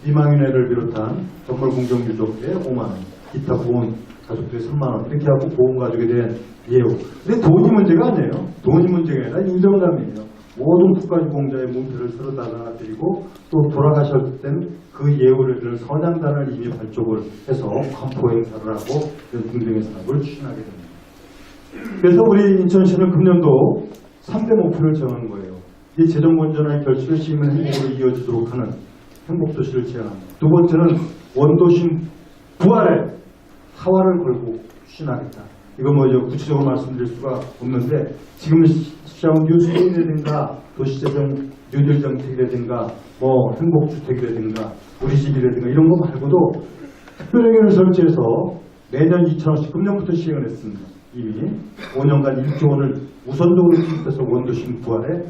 미망인회를 비롯한 정말 공정유족에 5만 원, 기타 보훈 가족들이 3만 원 이렇게 하고 보훈 가족에 대한 예우. 근데 돈이 문제가 아니에요. 돈이 문제가 아니라 인정감이에요. 모든 국가유공자의 문표를 서로 달아드리고 또 돌아가셨을 때는 그 예우를 선양단을 이미 발족을 해서 관포 행사를 하고 등등의 사업을 추진하게 됩니다. 그래서 우리 인천시는 금년도 3대 목표를 정한 거예요. 이 재정 건전화의 결실을 시민 행복으로 이어지도록 하는 행복도시를 제안합니다. 두 번째는 원도심 부활에 사활을 걸고 추진하겠다. 이거 뭐 구체적으로 말씀드릴 수가 없는데 지금 시장은 뉴스테이라든가 도시재정 뉴딜 정책이라든가 뭐 행복주택이라든가 우리집이라든가 이런 거 말고도 특별회계를 설치해서 매년 2,000원씩 금년부터 시행을 했습니다. 이미 5년간 1조 원을 우선적으로 투입해서 원도심 부활에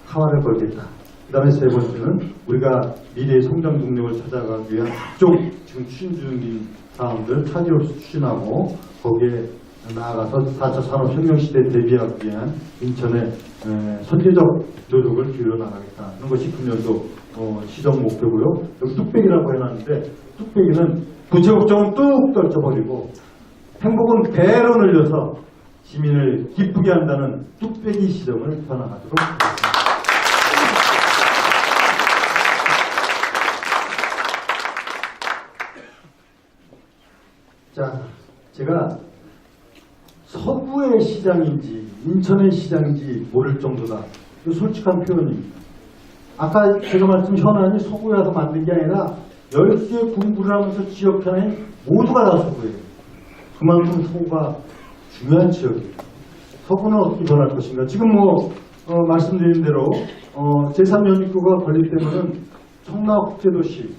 사활을 걸겠다. 그 다음에 세 번째는 우리가 미래의 성장 동력을 찾아가기 위한 각종 지금 추진 중인 사항들 차질없이 추진하고 거기에 나아가서 4차 산업혁명 시대에 대비하기 위한 인천의 선제적 노력을 기울여 나가겠다는 것이 금년도 시정 목표고요. 여기 뚝배기라고 해놨는데 뚝배기는 부채 걱정은 뚝 떨쳐버리고 행복은 배로 늘려서 시민을 기쁘게 한다는 뚝배기 시정을 펴나가도록 하겠습니다. 자, 제가 서구의 시장인지 인천의 시장인지 모를 정도다. 솔직한 표현입니다. 아까 제가 말씀 현안이 서구에 와서 만든 게 아니라 10개 공부를 하면서 지역 현안이 모두가 다 서구예요. 그만큼 서구가 중요한 지역이에요. 서구는 어떻게 변할 것인가. 지금 말씀드린 대로 제3연립구가 건립되면은 청라국제도시,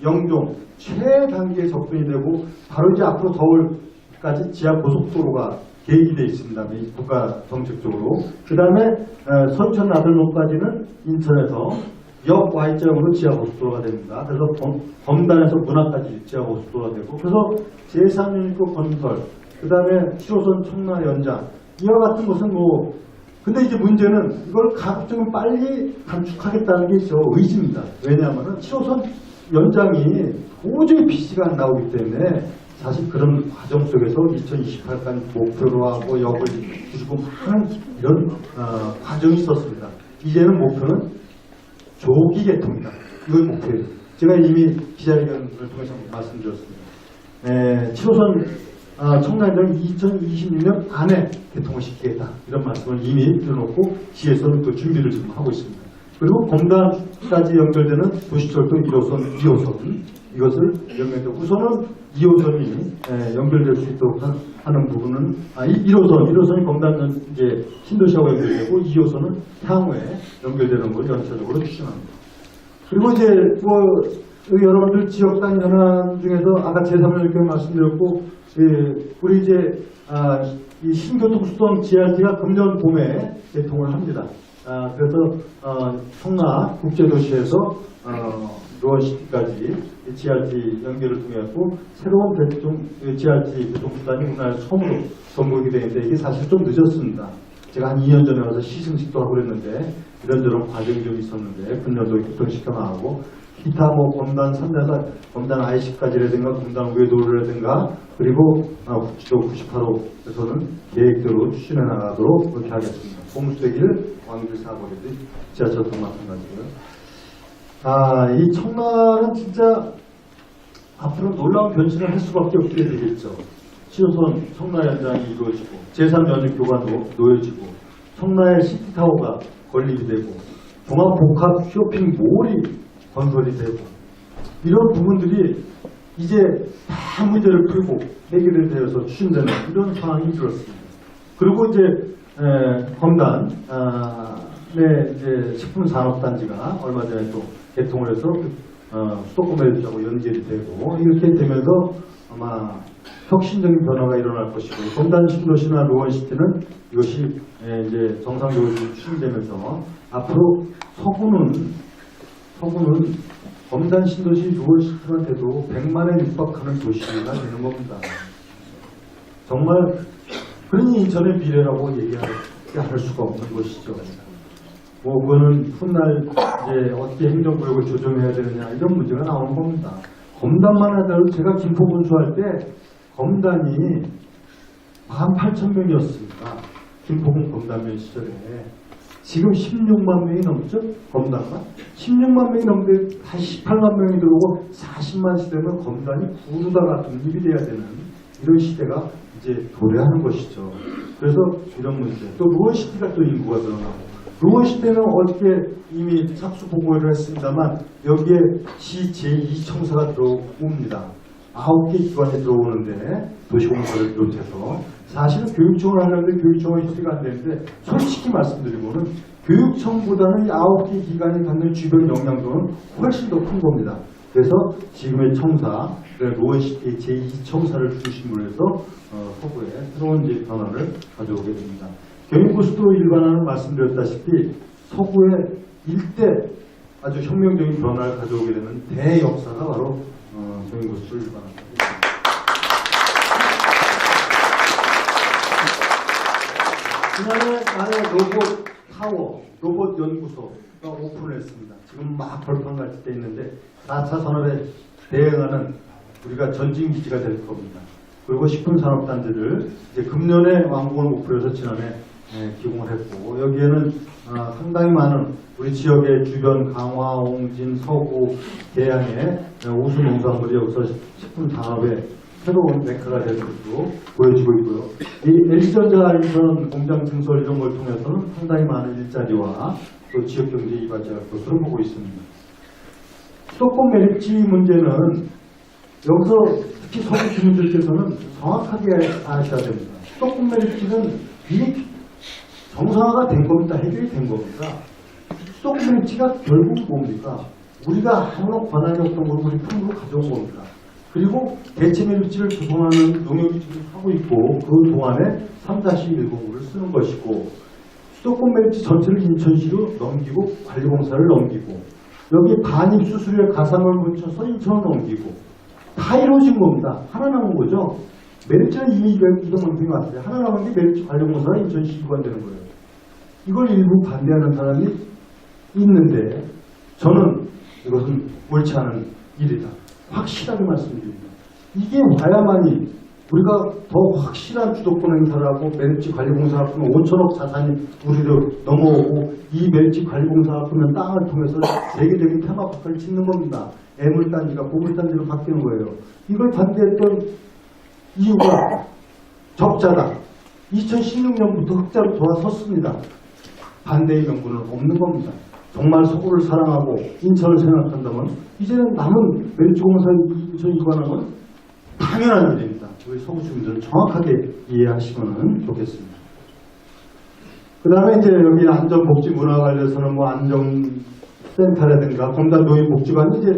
영종 최단기에 접근이 되고 바로 이제 앞으로 서울까지 지하고속도로가 계획이 되어 있습니다. 국가 정책적으로. 그 다음에 선천 나들목까지는 인천에서 역 Y자형으로 지하고속도로가 됩니다. 그래서 검단에서 문화까지 지하고속도로가 되고 그래서 제3연립구 건설, 그 다음에 7호선 청라 연장 이와 같은 것은 근데 이제 문제는 이걸 가급적이면 빨리 단축하겠다는 게 있죠. 의지입니다. 왜냐하면 7호선 연장이 도저히 PC가 안 나오기 때문에 사실 그런 과정 속에서 2028까지 목표로 하고 역을 주고 많은 이런 과정이 있었습니다. 이제는 목표는 조기 개통이다. 이걸 목표예요. 제가 이미 기자회견을 통해서 말씀드렸습니다. 7호선 청라현장을 2026년 안에 개통을 시키겠다 이런 말씀을 이미 드려놓고 시에서는 또 준비를 지금 하고 있습니다. 그리고 검단까지 연결되는 도시철도 1호선, 2호선 이것을 연결해서 우선은 2호선이 연결될 수 있도록 하는 부분은 1호선이 검단 이제 신도시하고 연결되고 2호선은 향후에 연결되는 걸 연차적으로 추진합니다. 그리고 이제 여러분들 지역단 현안 중에서 아까 제3을 말씀드렸고 우리 이제 이 신교통수도원 GRT가 금년 봄에 개통을 합니다. 그래서 청라 국제도시에서 노원시티까지 GRT 연결을 통해서 새로운 GRT 교통수단이 우리나라 처음으로 선보이게 되는데 이게 사실 좀 늦었습니다. 제가 한 2년 전에 와서 시승식도 하고 그랬는데 이런저런 과정이 좀 있었는데 금년도 개통시켜 나가고 기타 검단 3대가 검단 IC까지라든가 검단 외도라든가 그리고 국지도 98호에서는 계획대로 추진해 나가도록 그렇게 하겠습니다. 봄수대길, 왕길 사거리들, 지하철도 마찬가지고요. 이 청라는 진짜 앞으로 놀라운 변신을 할 수밖에 없게 되겠죠. 신호선 청라현장이 이루어지고 제3연립교가 놓여지고 청라의 시티타워가 건립이 되고 종합복합 쇼핑몰이 건설이 되고 이런 부분들이 이제 다 문제를 풀고 해결이 되어서 추진되는 이런 상황이 들었습니다. 그리고 이제 검단의 이제 식품산업단지가 얼마 전에 또 개통을 해서 수도권매입하고 연결이 되고 이렇게 되면서 아마 혁신적인 변화가 일어날 것이고 검단 신도시나 노원시티는 이것이 이제 정상적으로 추진되면서 앞으로 서구는 검단 신도시 노원시티만 돼도 100만에 육박하는 도시가 되는 겁니다. 정말 그러니 인천의 미래라고 얘기할 수가 없는 것이죠. 그거는 훗날 이제 어떻게 행정구역을 조정해야 되느냐 이런 문제가 나오는 겁니다. 검단만 하더라도 제가 김포 군수할 때 검단이 18,000명이었습니다. 김포군 검단면 시절에. 지금 16만 명이 넘죠? 검단만. 16만 명이 넘는데 다시 18만 명이 들어오고 40만 시대면 검단이 부르다가 독립이 돼야 되는 이런 시대가 이제 도래하는 것이죠. 그래서 이런 문제. 또 노원시티가 또 인구가 늘어나고 노원시대는 어저께 이미 착수 보고를 했습니다만 여기에 시 제2청사가 들어옵니다. 9개 기관이 들어오는데 도시공사를 비롯해서 사실은 교육청을 하려는데 교육청은 협의가 안 되는데 솔직히 말씀드리면은 교육청보다는 이 9개 기관이 갖는 주변 영향도는 훨씬 더 큰 겁니다. 그래서 지금의 청사, 노원시티 제2청사를 중심으로 해서 서구에 새로운 이제 변화를 가져오게 됩니다. 경인고속도로 일반화는 말씀드렸다시피 서구의 일대 아주 혁명적인 변화를 가져오게 되는 대역사가 바로 경인고속도로 일반화입니다. 지난해 말에 로봇 타워, 로봇 연구소가 오픈을 했습니다. 지금 막 벌판같이 돼 있는데 4차 산업에 대응하는 우리가 전진기지가 될 겁니다. 그리고 식품산업단지를 이제 금년에 완공을 목표로 해서 지난해 기공을 했고 여기에는 상당히 많은 우리 지역의 주변 강화, 옹진, 서구, 계양의 우수 농산물이 여기서 식품산업의 새로운 메카가 될 것으로 보여지고 있고요. 이 LG전자 인선 공장 증설 이런 걸 통해서는 상당히 많은 일자리와 또 지역경제 이바지할 것으로 보고 있습니다. 수도권 매립지 문제는 여기서 특히 서구 주민들께서는 정확하게 아셔야 됩니다. 수도권 매립지는 이미 정상화가 된 겁니다. 해결이 된 겁니다. 수도권 매립지가 결국 뭡니까? 우리가 아무런 권한이 없던 걸 우리 품으로 가져온 겁니다. 그리고 대체 매립지를 조성하는 농협이 지금 하고 있고 그 동안에 3-1공구를 쓰는 것이고 수도권 매립지 전체를 인천시로 넘기고 관리공사를 넘기고 여기 반입 수수료에 가산을 붙여서 인천을 넘기고 다 이루어진 겁니다. 하나 남은 거죠. 매립지는 이미 이동만평이 왔어요. 하나 남은 게 매립지 관리공사가 인천시 기관되는 거예요. 이걸 일부 반대하는 사람이 있는데 저는 이것은 옳지 않은 일이다. 확실하게 말씀드립니다. 이게 와야만이 우리가 더 확실한 주도권 행사를 하고 매립지 관리공사가 하면 5천억 자산이 우리로 넘어오고 이 매립지 관리공사가 하면 땅을 통해서 세계적인 테마파크를 짓는 겁니다. 애물단지가 보물단지로 바뀌는 거예요. 이걸 반대했던 이유가 적자다. 2016년부터 흑자로 돌아섰습니다. 반대의 명분은 없는 겁니다. 정말 서구를 사랑하고 인천을 생각한다면 이제는 남은 메리츠공사 인천 이관하면 당연한 일입니다. 우리 서구 주민들은 정확하게 이해하시면 좋겠습니다. 그 다음에 이제 여기 안전복지문화 관련해서는 뭐 안정센터라든가 검단 노인복지관이 이제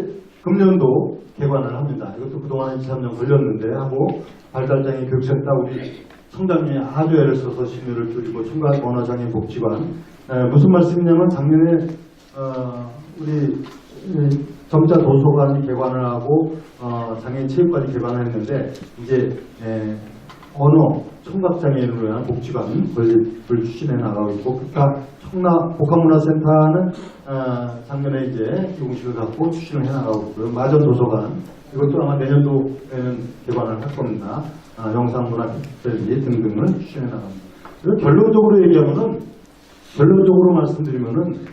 금년도 개관을 합니다. 이것도 그동안 23년 걸렸는데 하고 발달장애 교육센터 우리 청장님이 아주 애를 써서 심의를 줄이고 청각 언어장애 복지관 무슨 말씀이냐면 작년에 우리 점자 도서관이 개관을 하고 장애인 체육관이 개관을 했는데 이제 언어 청각장애인으로 위한 복지관을 추진해 나가고 있고 청라 복합문화센터는 작년에 이제 기공식을 갖고 추진을 해 나가고 있고요. 마전 도서관 이것도 아마 내년도에는 개관을 할 겁니다. 영상문화텔레비 등등을 추진해 나갑니다. 그리고 결론적으로 말씀드리면은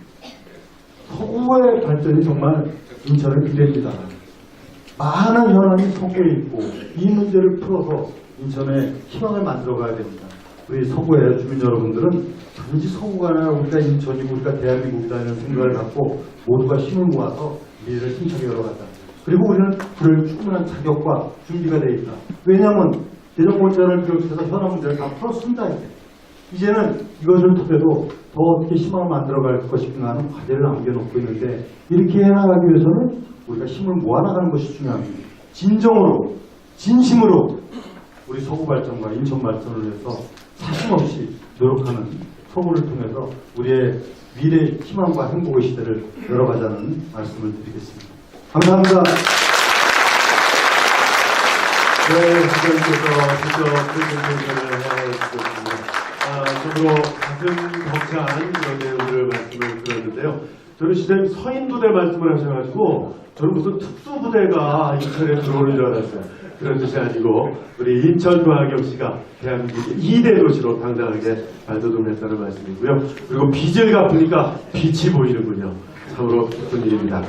서구의 발전이 정말 인천의 기대입니다. 많은 현안이 서구에 있고 이 문제를 풀어서 인천에 희망을 만들어 가야 됩니다. 우리 서구의 주민 여러분들은 단지 서구가 아니라 우리가 인천이고 우리가 대한민국이라는 생각을 갖고 모두가 힘을 모아서 미래를 힘차게 열어가자. 그리고 우리는 그럴 충분한 자격과 준비가 되어 있다. 왜냐하면 대전골자를 비롯해서 현안 문제를 다 풀었습니다. 이제는 이것을 토대로 더 어떻게 희망을 만들어갈 것인가 하는 과제를 남겨놓고 있는데 이렇게 해나가기 위해서는 우리가 힘을 모아나가는 것이 중요합니다. 진심으로 우리 서구 발전과 인천 발전을 위해서 사심없이 노력하는 서구를 통해서 우리의 미래 희망과 행복의 시대를 열어가자는 말씀을 드리겠습니다. 감사합니다. 네, 시장님께서 직접 프레젠테이션을 해주셨습니다. 저도 가슴 벅찬 그런 내용들을 말씀을 들었는데요. 저는 시장님 서인부대 말씀을 하셔가지고 저는 무슨 특수부대가 인천에 들어오는 줄 알았어요. 그런 뜻이 아니고 우리 인천광역시가 대한민국의 2대 도시로 당당하게 발돋움했다는 말씀이고요. 그리고 빚을 갚으니까 빛이 보이는군요. 참으로 기쁜 일입니다.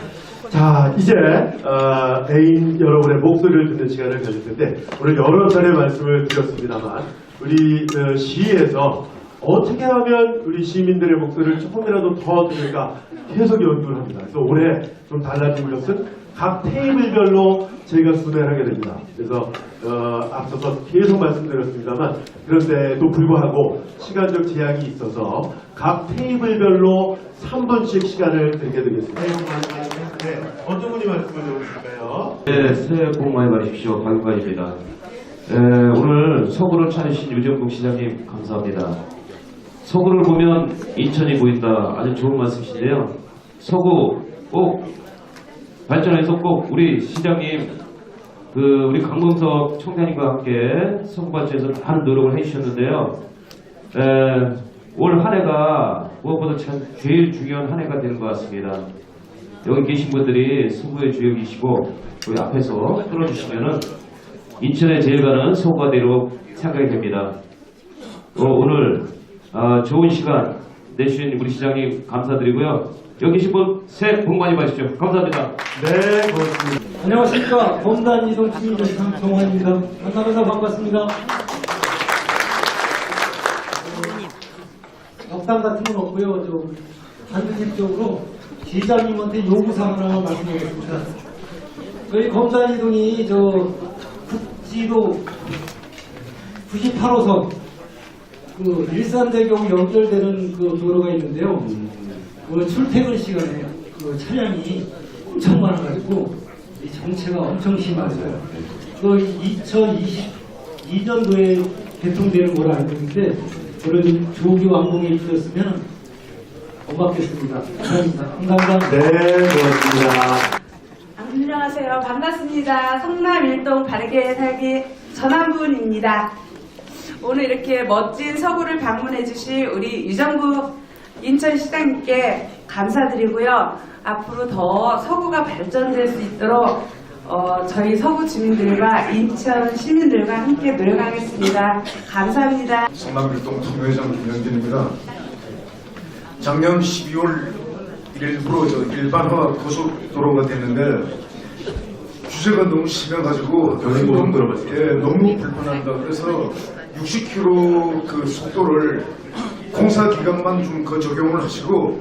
자, 이제 애인 여러분의 목소리를 듣는 시간을 가질 텐데 오늘 여러 차례 말씀을 드렸습니다만 우리 시에서 어떻게 하면 우리 시민들의 목소리를 조금이라도 더 들을까 계속 연구를 합니다. 그래서 올해 좀 달라진 것은 각 테이블별로 저희가 순회를 하게 됩니다. 그래서 앞서서 계속 말씀드렸습니다만 그런데도 불구하고 시간적 제약이 있어서 각 테이블별로 3분씩 시간을 드리게 되겠습니다. 네, 어떤 분이 말씀을 해주실까요? 네, 새해 복 많이 받으십시오. 박윤관입니다. 오늘 서구를 찾으신 유정국 시장님 감사합니다. 서구를 보면 인천이 보인다. 아주 좋은 말씀이신데요. 서구 꼭 발전해서 꼭 우리 시장님 우리 강범석 총장님과 함께 서구 발전에서 많은 노력을 해주셨는데요. 올 한 해가 무엇보다 참 제일 중요한 한 해가 되는 것 같습니다. 여기 계신 분들이 서구의 주역이시고 우리 앞에서 끌어주시면은 인천에 제일 가는 서구가 되도록 생각이 됩니다. 오늘 좋은 시간 내주신 우리 시장님 감사드리고요. 여기 계신 분 새해 복 많이 받으십시오. 감사합니다. 네, 고맙습니다. 안녕하십니까. 검단 이동 주민정상 정환입니다. 만나면서 반갑습니다. 덕담 같은 건 없고요. 좀 단도직입적으로 시장님한테 요구사항 하나 말씀드리겠습니다. 저희 검단 이동이 국지도 98호선 일산대교하고 연결되는 도로가 있는데요. 출퇴근 시간에 차량이 엄청 많아가지고 이 정체가 엄청 심하죠. 2022년도에 개통되는 걸로 알고 있는데 그런 조기 완공해 주셨으면 고맙겠습니다. 감사합니다. 네, 고맙습니다. 안녕하세요. 반갑습니다. 성남 일동 바르게 살기 전한분입니다. 오늘 이렇게 멋진 서구를 방문해 주실 우리 유정국 인천시장님께 감사드리고요. 앞으로 더 서구가 발전될 수 있도록 저희 서구 주민들과 인천 시민들과 함께 노력하겠습니다. 감사합니다. 성남 일동 통회장 김영진입니다. 작년 12월 1일부로 일반화 고속도로가 됐는데 규제가 너무 심해가지고 경인고속 들어봤어요. 예, 너무 불편합니다. 그래서 60km 그 속도를 공사 기간만 좀 그 적용을 하시고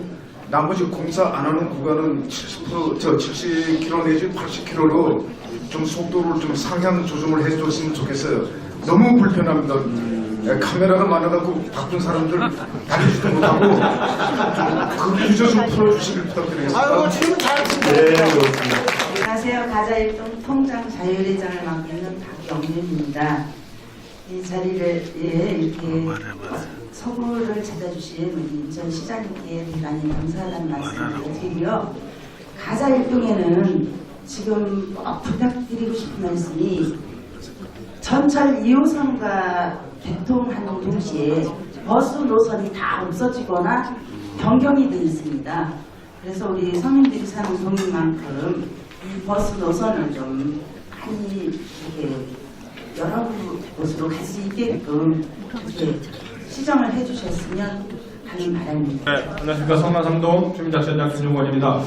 나머지 공사 안 하는 구간은 70km 내지 80km로 좀 속도를 좀 상향 조정을 해줬으면 좋겠어요. 너무 불편합니다. 예, 카메라가 많아갖고 바쁜 사람들 다니지도 못하고 그 규제 좀 풀어주시길 부탁드리겠습니다. 아이고 지금 잘 네, 그렇습니다. 안녕하세요. 가자일동 통장 자율회장을 맡고 있는 박영윤입니다. 이 자리를 이렇게 서구를 찾아주신 우리 인천시장님께 대단히 감사하다는 말씀을 드리고요. 가자일동에는 지금 꼭 부탁드리고 싶은 말씀이 전철 2호선과 개통하는 동시에 버스 노선이 다 없어지거나 변경이 되어 있습니다. 그래서 우리 서민들이 사는 동인만큼 이 버스 노선을 좀 많이 이렇게 여러 곳으로 갈 수 있게끔 이렇게 시정을 해주셨으면 하는 바람입니다. 네, 안녕하십니까. 성남 3동 주민자치위원장 김종원입니다.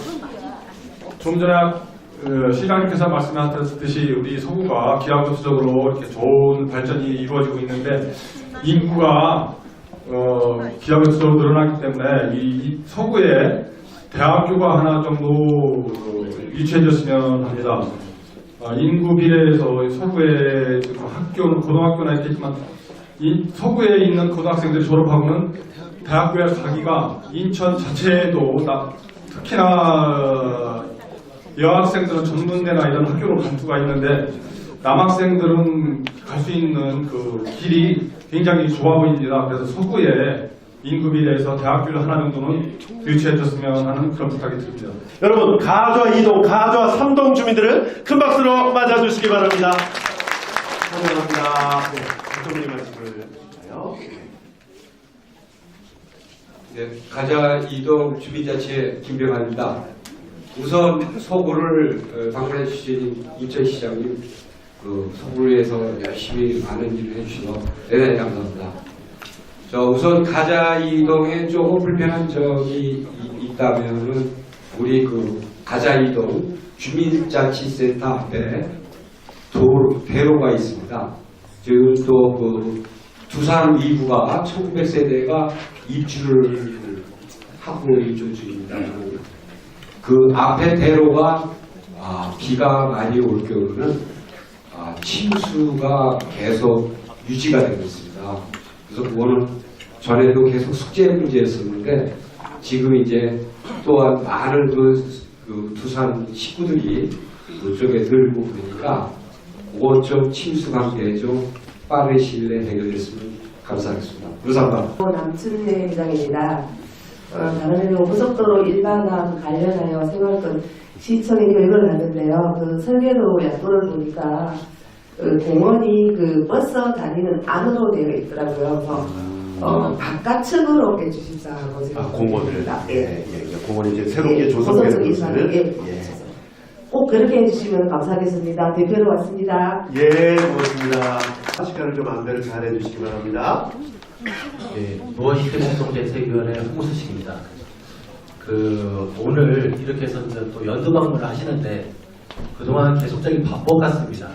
좀 전에 시장님께서 말씀하셨듯이 우리 서구가 기하급수적으로 이렇게 좋은 발전이 이루어지고 있는데 인구가 기하급수적으로 늘어나기 때문에 이 서구에 대학교가 하나 정도 유치해졌으면 합니다. 인구 비례에서 서구의 학교는 고등학교나 있겠지만 이 서구에 있는 고등학생들이 졸업하고는 대학교에 가기가 인천 자체에도 특히나 여학생들은 전문대나 이런 학교로 갈 수가 있는데 남학생들은 갈 수 있는 그 길이 굉장히 좋아 보입니다. 그래서 서구에 인구 비례에서 대학교를 하나 정도는 유치해줬으면 하는 그런 부탁이 드립니다. 여러분 가좌 2동, 가좌 3동 주민들을 큰 박수로 맞아주시기 바랍니다. 감사합니다. 네, 대통령님 말씀을 주세요. 네, 가자 2동 주민자치 김병환입니다. 우선 서구를 방문해 주신 인천시장님 서구를 위해서 열심히 많은 일을 해주셔서 대단히 감사합니다. 우선 가자 2동에 조금 불편한 점이 있다면은 우리 가자 2동 주민자치센터 앞에 대로가 있습니다. 지금 또 두산 2구가 1900세대가 입주를 하고 있는 중입니다. 그 앞에 대로가 비가 많이 올 경우는 침수가 계속 유지가 되고 있습니다. 그래서 그거는 전에도 계속 숙제 문제였었는데 지금 이제 또한 많은 두산 식구들이 그쪽에 늘고 그러니까 그것 좀 침수 관계 좀 빠른 시일 내에 해결됐으면 감사하겠습니다. 감사합니다. 남춘래 회장입니다. 다른 고속도로 일반화 관련하여 생활권 시청에 교육을 하는데요. 설계도 약도를 보니까 공원이 버스 다니는 안으로 되어 있더라고요. 그래서 바깥층으로 빼주십사고 공원을 공원이 이제 새롭게 조성되는 것을 꼭 그렇게 해주시면 감사하겠습니다. 대표로 왔습니다. 예, 고맙습니다. 시간을 좀 안배를 잘 해주시기 바랍니다. 네, 무엇이든공동대책위원회 홍수식입니다. 오늘 이렇게 해서 또 연두 방문을 하시는데 그동안 계속적인 반복 같습니다.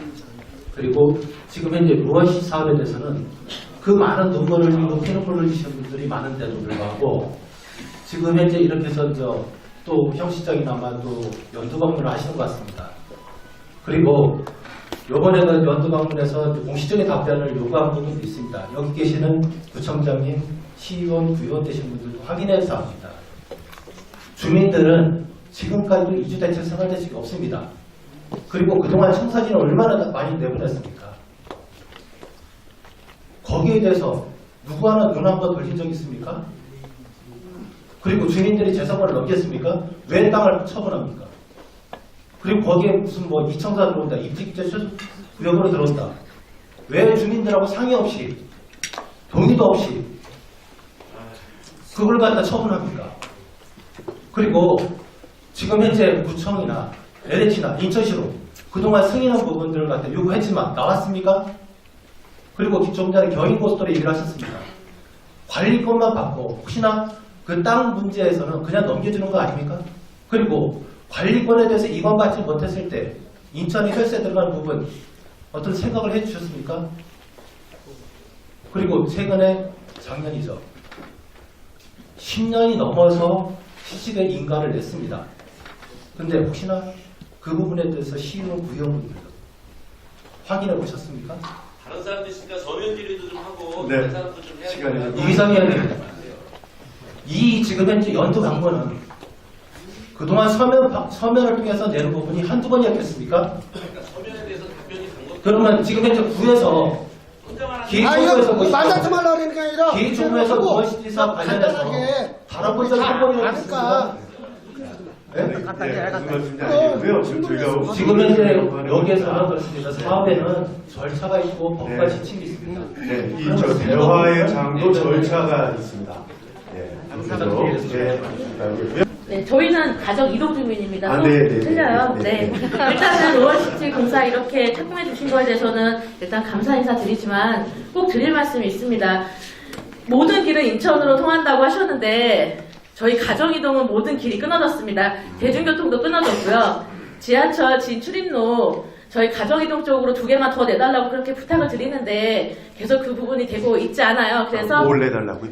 그리고 지금 현재 무엇이 사업에 대해서는 그 많은 눈물을 흘리고 피눈물을 흘리시는 분들이 많은데도 불구하고 지금 현재 이렇게 해서 또 형 시장이나마 또 연두 방문을 하시는 것 같습니다. 그리고 이번에는 연두 방문에서 공식적인 답변을 요구한 부분도 있습니다. 여기 계시는 구청장님, 시의원, 구의원 되신 분들도 확인해서 합니다. 주민들은 지금까지도 이주대책 생활대책이 없습니다. 그리고 그동안 청사진을 얼마나 많이 내보냈습니까? 거기에 대해서 누구 하나 눈 한 번 돌린 적 있습니까? 그리고 주민들이 재산권을 넘겼습니까? 왜 땅을 처분합니까? 그리고 거기에 무슨 이청사 들어온다, 입지기재 구역으로 들어온다. 왜 주민들하고 상의 없이, 동의도 없이 그걸 갖다 처분합니까? 그리고 지금 현재 구청이나 LH나 인천시로 그동안 승인한 부분들을 갖다 요구했지만 나왔습니까? 그리고 좀 전에 경인고속도로 얘기를 하셨습니다. 관리권만 받고 혹시나 그 땅 문제에서는 그냥 넘겨주는 거 아닙니까? 그리고 관리권에 대해서 이관받지 못했을 때 인천에 혈세 들어가는 부분 어떤 생각을 해주셨습니까? 그리고 최근에 작년이죠. 10년이 넘어서 시식의 인가를 냈습니다. 근데 혹시나 그 부분에 대해서 시의원 구형을 확인해 보셨습니까? 다른 사람도 있으니까 서면 질의도 좀 하고 네. 다른 사람도 좀 해야 되니까. 이상이야기입니다. 이 지금 현재 연두 광고는 그동안 서면을 통해서 내는 부분이 한두 번이었겠습니까? 그러니까 서면에 대해서 답변이 간 것. 그러면 지금 현재 구에서 기획정부에서 말하지 말라 그러니까 아니라 기획정부에서 무엇인지 사업 관련해서 다뤄본 적이 한 번이나 있습니다. 무슨 말씀인지 알겠고요. 지금 현재 여기에서는 그렇습니다. 사업에는 절차가 있고 법과 지침이 있습니다. 네, 이 대화의 장도 절차가 있습니다. 네, 저희는 가정 이동 주민입니다. 아, 네. 틀려요. 네. 네. 일단은 5월 17 공사 이렇게 착공해 주신 거에 대해서는 일단 감사 인사 드리지만 꼭 드릴 말씀이 있습니다. 모든 길은 인천으로 통한다고 하셨는데 저희 가정 이동은 모든 길이 끊어졌습니다. 대중교통도 끊어졌고요. 지하철 진출입로 저희 가정 이동 쪽으로 2개만 더 내달라고 그렇게 부탁을 드리는데 계속 그 부분이 되고 있지 않아요. 그래서 뭘 내달라고요?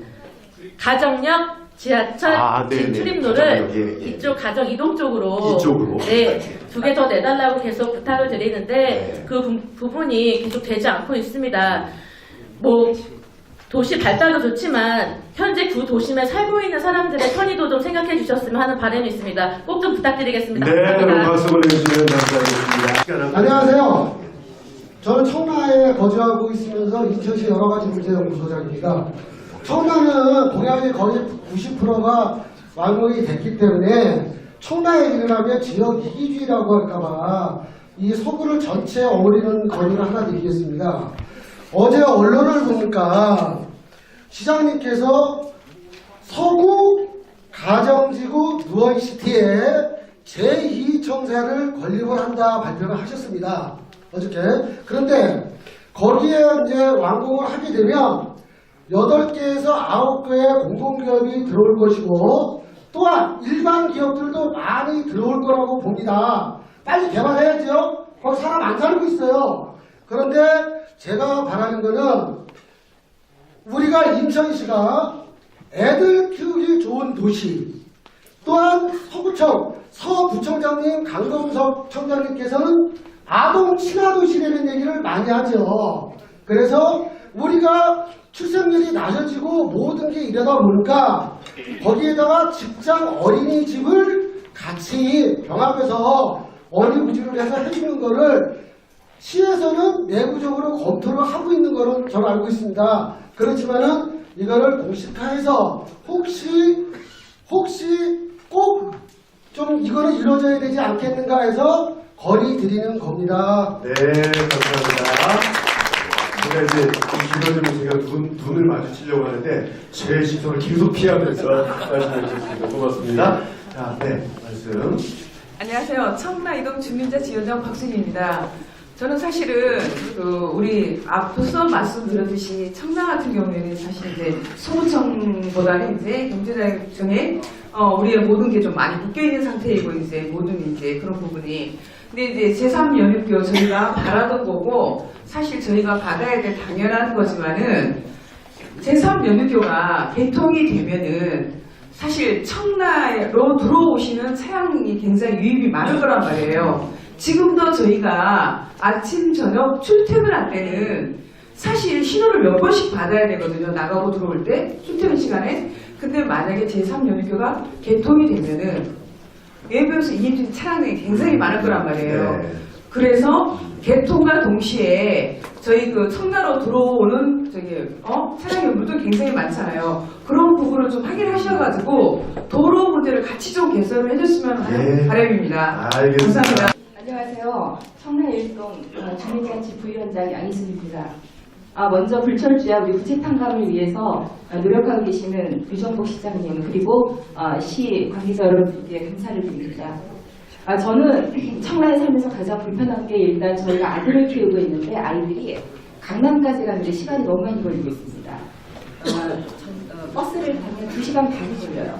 가정역 지하철 진출입로를 이쪽 가정 이동 쪽으로 네, 2개 더 내달라고 계속 부탁을 드리는데 그 부분이 계속 되지 않고 있습니다. 뭐 도시 발달도 좋지만 현재 그 도심에 살고 있는 사람들의 편의도 좀 생각해 주셨으면 하는 바람이 있습니다. 꼭 좀 부탁드리겠습니다. 네, 감사합니다. 박수 보내주시면 감사하겠습니다. 안녕하세요. 저는 청라에 거주하고 있으면서 인천시 여러 가지 문제 연구소장입니다. 청라는 동양의 거의 90%가 완공이 됐기 때문에 청라에 일어나면 지역 이기주의라고 할까봐 이 서구를 전체 어우리는 건의를 하나 드리겠습니다. 어제 언론을 보니까 시장님께서 서구 가정지구 누원시티에 제2청사를 건립을 한다 발표를 하셨습니다. 어저께. 그런데 거기에 이제 완공을 하게 되면 8개에서 9개의 공공기업이 들어올 것이고 또한 일반 기업들도 많이 들어올 거라고 봅니다. 빨리 개발해야죠. 거기 사람 안 살고 있어요. 그런데 제가 바라는 거는 우리가 인천시가 애들 키우기 좋은 도시 또한 서구청 서부청장님 강동석 청장님께서는 아동 친화도시라는 얘기를 많이 하죠. 그래서 우리가 출생률이 낮아지고 모든 게 이러다 보니까 거기에다가 직장 어린이집을 같이 병합해서 어리부지를 해서 해주는 거를 시에서는 내부적으로 검토를 하고 있는 거는 저는 알고 있습니다. 그렇지만은 이거를 공식화해서 혹시 꼭 좀 이거는 이루어져야 되지 않겠는가 해서 건의 드리는 겁니다. 네, 감사합니다. 제가 이제 이주변으로 제가 눈을 마주치려고 하는데 제 시선을 계속 피하면서 말씀해 주셨습니다. 고맙습니다. 자, 네, 말씀. 안녕하세요. 청라 이동 주민자 지원장 박순희입니다. 저는 사실은 우리 앞서 말씀드렸듯이 청라 같은 경우에는 사실 이제 소구청보다는 이제 경제자격증에 우리의 모든 게 좀 많이 묶여 있는 상태이고 이제 모든 이제 그런 부분이 근데 이제 제3연육교 저희가 바라던 거고 사실 저희가 받아야 될 당연한 거지만은 제3연육교가 개통이 되면은 사실 청라로 들어오시는 차량이 굉장히 유입이 많을 거란 말이에요. 지금도 저희가 아침, 저녁 출퇴근할 때는 사실 신호를 몇 번씩 받아야 되거든요. 나가고 들어올 때 출퇴근 시간에. 근데 만약에 제3연육교가 개통이 되면은 예비로서 이인진 차량이 굉장히 많을 거란 말이에요. 그래서 개통과 동시에 저희 그 청라로 들어오는 차량의 물도 굉장히 많잖아요. 그런 부분을 좀 확인하셔가지고 도로 문제를 같이 좀 개선을 해줬으면 하는 바람입니다. 감사합니다. 안녕하세요. 청라 1동 주민자치 부위원장 양희순입니다. 먼저 불철주야 우리 부채 탕감을 위해서 노력하고 계시는 유정복 시장님 그리고 시 관계자 여러분께 감사를 드립니다. 저는 청라에 살면서 가장 불편한 게 일단 저희가 아들을 키우고 있는데 아이들이 강남까지 가는데 시간이 너무 많이 걸리고 있습니다. 버스를 타면 2시간 반이 걸려요.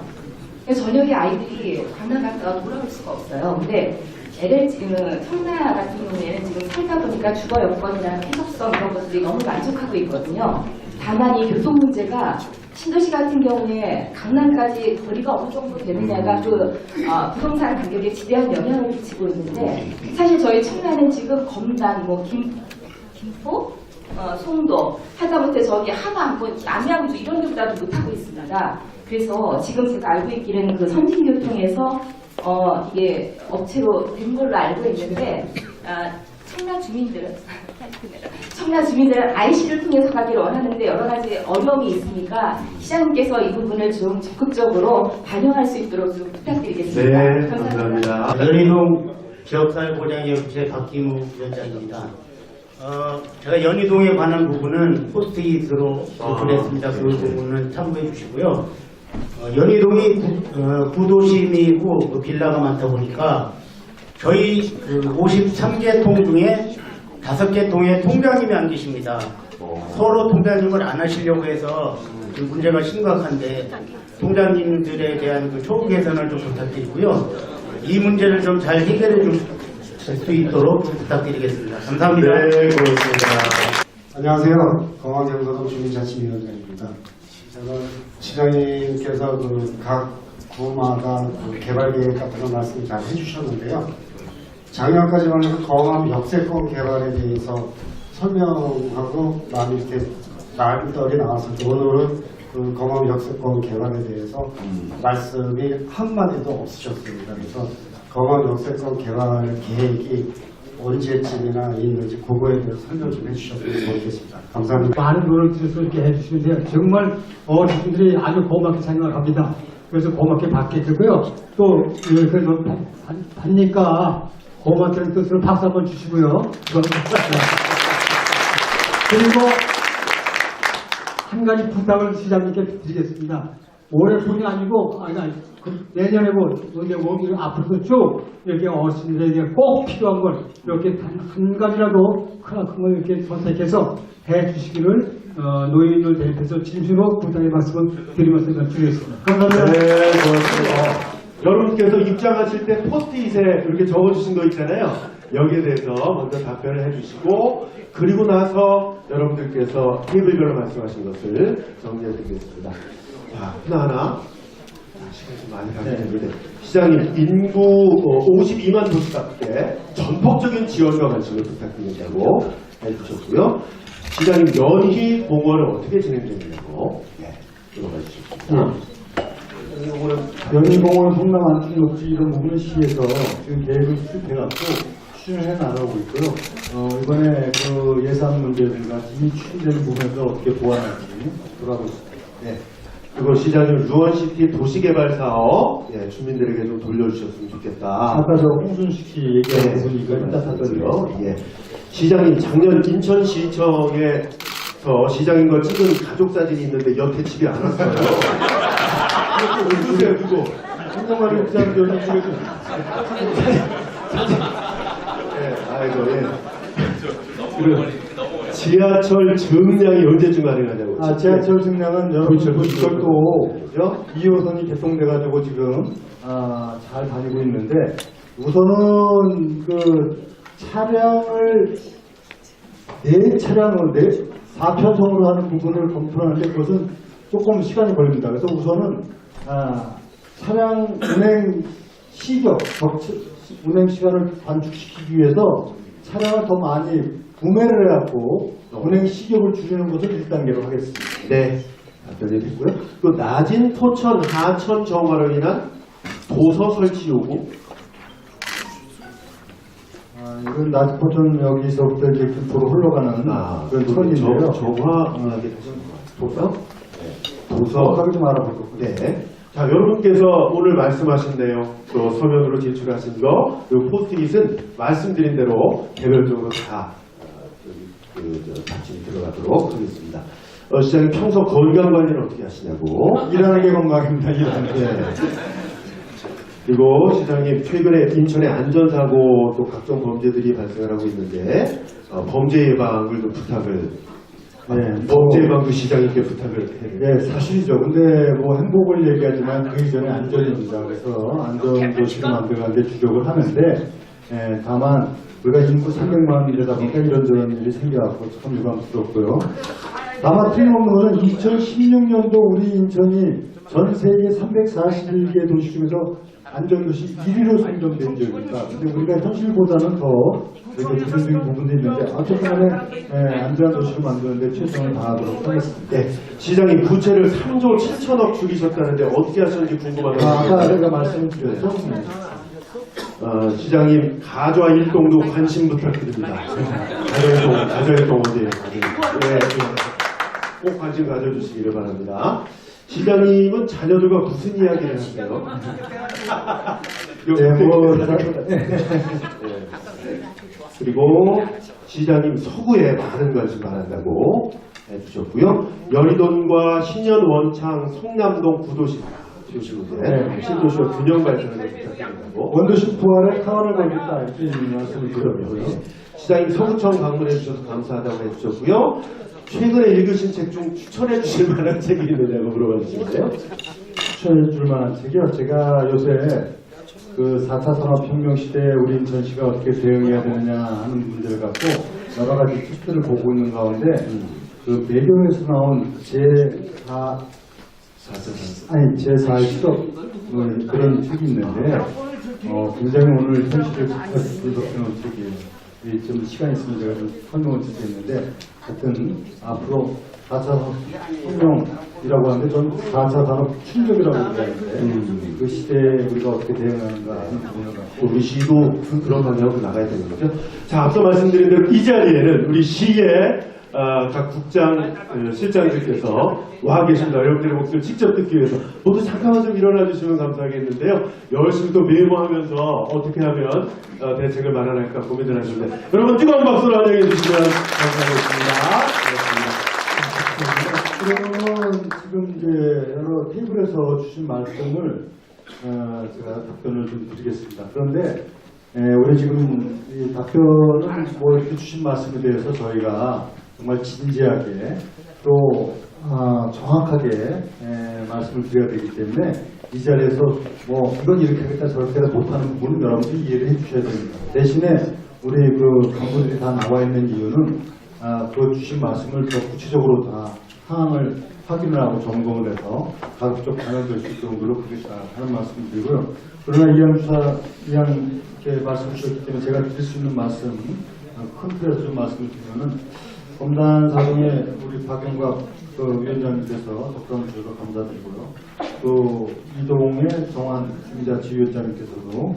저녁에 아이들이 강남 갔다가 돌아올 수가 없어요. 근데 LH 청라 같은 경우에는 지금 살다 보니까 주거 여건이나 쾌적성 이런 것들이 너무 만족하고 있거든요. 다만 이 교통 문제가 신도시 같은 경우에 강남까지 거리가 어느 정도 되느냐가 부동산 가격에 지대한 영향을 끼치고 있는데 사실 저희 청라는 지금 검단, 김포, 송도 하다못해 저기 하남, 남양주 이런 데보다도 못하고 있습니다. 그래서 지금 제가 알고 있기로는 그 선진교통에서 이게 업체로 된 걸로 알고 있는데 청라 주민들은 IC를 통해서 가기를 원하는데 여러 가지 어려움이 있으니까 시장님께서 이 부분을 좀 적극적으로 반영할 수 있도록 좀 부탁드리겠습니다. 네, 감사합니다. 연희동 지역사회보장협의체 박기무 위원장입니다. 제가 연희동에 관한 부분은 포스트잇으로 제출했습니다. 그 부분은 참고해 주시고요. 연희동이 구도심이고 그 빌라가 많다 보니까 저희 53개 통 중에 5개 통에 통장님이 안 계십니다. 서로 통장님을 안 하시려고 해서 그 문제가 심각한데 통장님들에 대한 그 초부 개선을 좀 부탁드리고요. 이 문제를 좀 잘 해결해 줄 수 있도록 좀 부탁드리겠습니다. 감사합니다. 네, 고맙습니다. 안녕하세요. 공항경서동 주민자치위원장입니다. 시장님께서 각 구마다 개발 계획 같은 거 말씀 잘 해주셨는데요. 작년까지만 해도 거함 역세권 개발에 대해서 설명하고 많이 이렇게 말들이 나왔었죠. 오늘은 그 거함 역세권 개발에 대해서 말씀이 한마디도 없으셨습니다. 그래서 거함 역세권 개발 계획이 언제쯤이나 있는지 그거에 대해서 설명 좀 해주셨으면 좋겠습니다. 감사합니다. 많은 노력을 들여서 이렇게 해주시는데요. 정말 어르신들이 아주 고맙게 생각합니다. 그래서 고맙게 받게 되고요. 또 그래서 받니까 고맙다는 뜻으로 박수 한번 주시고요. 그리고 한 가지 부탁을 시장님께 드리겠습니다. 올해뿐이 아니고 내년에 앞으로도 쭉 이렇게 어르신들에게 꼭 필요한 걸 이렇게 한 가지라도 큰 걸 이렇게 선택해서 해주시기를 노인을 대표해서 진심으로 부탁의 말씀을 드리면서 드리겠습니다. 감사합니다. 네, 고맙습니다. 여러분께서 입장하실 때 포스트잇에 이렇게 적어주신 거 있잖아요. 여기에 대해서 먼저 답변을 해주시고 그리고 나서 여러분들께서 테이블별로 말씀하신 것을 정리해드리겠습니다. 자, 하나하나 시간이 좀 많이 가게 되는데 시장님 인구 52만 도시답게 전폭적인 지원과 관심을 부탁드린다고 해주셨고요. 시장님 연희 공원은 어떻게 진행되느냐고 물어봐 주셨습니다. 연희공원 성남 안쪽녹지 이런 부분은 시에서 지금 계획을 수립해갖고 추진을 해나가고 있고요. 이번에 그 예산 문제들과 이미 추진되는 부분에서 어떻게 보완할지 돌아보고 있습니다. 네. 그리고 시장님 루원시티 도시개발 사업 주민들에게 좀 돌려주셨으면 좋겠다. 아까 저 홍순식 씨 얘기한 부분이 이거 따뜻하더라고요. 시장님 작년 인천시청에서 시장님과 찍은 가족 사진이 있는데 여태 집에 안 왔어요. 누구세요, 누구? 한동안에 부장님 여기 중에도. 아이고, 지하철 증량이 언제쯤 가능하냐고. 지하철 증량은 이것도 2호선이 개통돼가지고 지금 잘 다니고 있는데 우선은 그 차량을 4편성으로 하는 부분을 검토하는데 그것은 조금 시간이 걸립니다. 그래서 우선은 차량 운행 시격, 운행 시간을 단축시키기 위해서 차량을 더 많이 구매를 해갖고 운행 시격을 줄이는 것을 1단계로 하겠습니다. 네, 답변이 됐고요. 또 낮은 토천, 하천 정화로 인한 도서 설치 요구. 이건 낮은 토천 여기서부터 이제 김포로 흘러가는 그런 선인데요. 정화하게 도서? 도서. 정확하게 좀 알아볼 거고요. 네. 자, 여러분께서 오늘 말씀하신 내용, 또 서면으로 제출하신 거, 이 포스트잇은 말씀드린 대로 개별적으로 다 같이 들어가도록 하겠습니다. 시장님 평소 건강 관리는 어떻게 하시냐고. 일하는 게 건강입니다. 일하는 게. 그리고 시장님 최근에 인천의 안전사고 또 각종 범죄들이 발생을 하고 있는데 범죄 예방을 좀 부탁을 범죄 예방도 시장님께 부탁을 해요. 네, 사실이죠. 근데 뭐 행복을 얘기하지만 그 이전에 안전입니다. 그래서 안전도시를 만들어가는데 주력을 하는데 다만 우리가 인구 300만이다 보니까 이런저런 일이 생겨갖고 참 유감스럽고요. 다만 틀림없는 것은 2016년도 우리 인천이 전 세계 341개 도시 중에서 안전도시 1위로 선정된 적입니다. 근데 우리가 현실보다는 더 이렇게 부정적인 부분도 있는데 어쨌든 간에 안전한 도시를 만드는데 최선을 다하도록 하겠습니다. 네, 시장님 부채를 3조 7천억 줄이셨다는데 어떻게 하셨는지 궁금하네요. 아까 제가 말씀을 드렸죠. 시장님 가좌 일동도 관심 부탁드립니다. 가좌 일동 어디에요? 네, 꼭 관심 가져주시기를 바랍니다. 시장님은 자녀들과 무슨 이야기를 하세요? 그리고 시장님 서구에 많은 관심 바란다고 해주셨고요. 여의도과 신년 원창 성남동 구도시 신도시와 균형 발전을 부탁드린다고. 원도시 부활에 타원을 걸겠다 이렇게 말씀을 드렸고요. 시장님 서구청 방문해 주셔서 감사하다고 해주셨고요. 최근에 읽으신 책 중 추천해 주실 만한 책이 있느냐고 물어봐 주시는데요. 추천해 줄 만한 책이요. 제가 요새 그 4차 산업혁명 시대에 우리 인천시가 어떻게 대응해야 되느냐 하는 문제를 갖고 여러 가지 책들을 보고 있는 가운데 그 배경에서 나온 제4의 시도 그런 책이 있는데 굉장히 오늘 현실을 분석해놓은 책이에요. 좀 시간 있으면 제가 좀 설명을 드리겠는데 하여튼 앞으로 4차 혁명이라고 하는데 저는 4차 산업 충격이라고 얘기하는데 그 시대에 우리가 어떻게 대응하는가 하는 부분을 갖고 우리 시도 그런 방향으로 나가야 되는 거죠. 자, 앞서 말씀드린 대로 이 자리에는 우리 시의 각 국장, 실장들께서 와 계십니다. 여러분들의 목소리를 직접 듣기 위해서 모두 잠깐만 좀 일어나 주시면 감사하겠는데요. 열심히 또 메모하면서 어떻게 하면 대책을 마련할까 고민을 하시는데 여러분 뜨거운 박수로 환영해 주시면 감사하겠습니다. 그러면 지금 이제 여러 테이블에서 주신 말씀을 제가 답변을 좀 드리겠습니다. 그런데 우리 지금 이 답변은 뭐 이렇게 주신 말씀에 대해서 저희가 정말 진지하게 또 정확하게 말씀을 드려야 되기 때문에 이 자리에서 뭐 이건 이렇게 하겠다 저렇게 하겠다 못하는 부분은 여러분들이 이해를 해주셔야 됩니다. 대신에 우리 그 간부들이 다 나와 있는 이유는 그 주신 말씀을 더 구체적으로 다 상황을 확인을 하고 점검을 해서 가급적 반영될 수 있도록 노력하겠다 하는 말씀을 드리고요. 그러나 이렇게 말씀을 주셨기 때문에 제가 드릴 수 있는 말씀 큰 틀에서 좀 말씀을 드리면은 검단 사정에 우리 박영갑 위원장님께서 독담을 주셔서 감사드리고요. 또 이동의 정한 중자 지휘위원장님께서도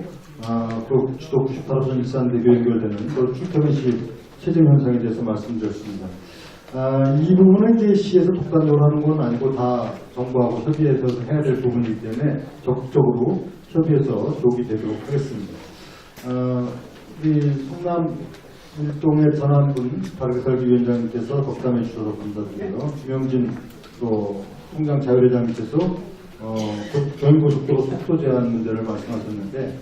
그 주도 98호선 일산대교 연결되는 그 출퇴근 시 체증 현상에 대해서 말씀드렸습니다. 이 부분은 이제 시에서 독단적으로 하는 건 아니고 다 정부하고 협의해서 해야 될 부분이기 때문에 적극적으로 협의해서 조기 되도록 하겠습니다. 우리 성남 일동의 전환군 바르게살기위원장님께서 덕담해 주셔서 감사드리고요. 주명진 또 통장 자율회장님께서 경인고속도로 속도 제한 문제를 말씀하셨는데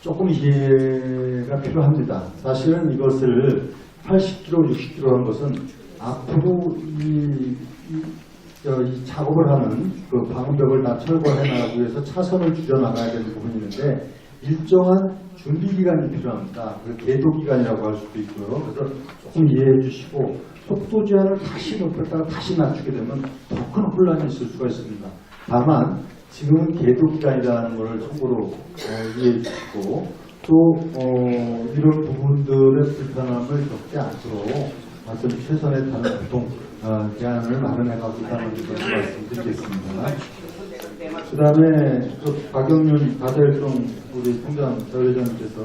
조금 이해가 필요합니다. 사실은 이것을 80km, 60km 한 것은 앞으로 이 작업을 하는 그 방음벽을 다 철거해 나가기 위해서 차선을 줄여나가야 되는 부분이 있는데 일정한 준비 기간이 필요합니다. 계도 기간이라고 할 수도 있고요. 그래서 조금 이해해 주시고 속도 제한을 다시 높였다가 다시 낮추게 되면 더 큰 혼란이 있을 수가 있습니다. 다만 지금은 계도 기간이라는 것을 참고로 이해해 주시고 또 이런 부분들의 불편함을 겪지 않도록 어떤 최선의 다른 보통 대안을 마련해 가고 있다는 것을 말씀드리겠습니다. 그 다음에 박영윤 가자일동 우리 통장 자회장님께서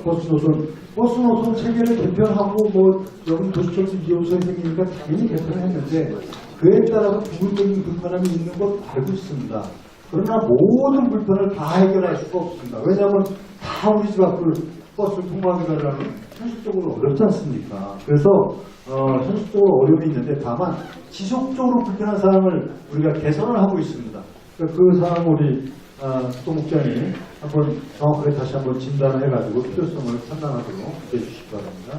버스 노선 체계를 개편하고 뭐 여기 도시철도 2호선이 생기니까 당연히 개편했는데 그에 따라서 부분적인 불편함이 있는 것 알고 있습니다. 그러나 모든 불편을 다 해결할 수가 없습니다. 왜냐하면 다 우리 집 앞을 버스를 통과하게 하려면 현실적으로 어렵지 않습니까? 그래서 현실적으로 어려움이 있는데 다만 지속적으로 불편한 사항을 우리가 개선을 하고 있습니다. 그 사항 우리 또 목장이 한번 정확하게 다시 한번 진단을 해가지고 필요성을 판단하도록 해주시기 바랍니다.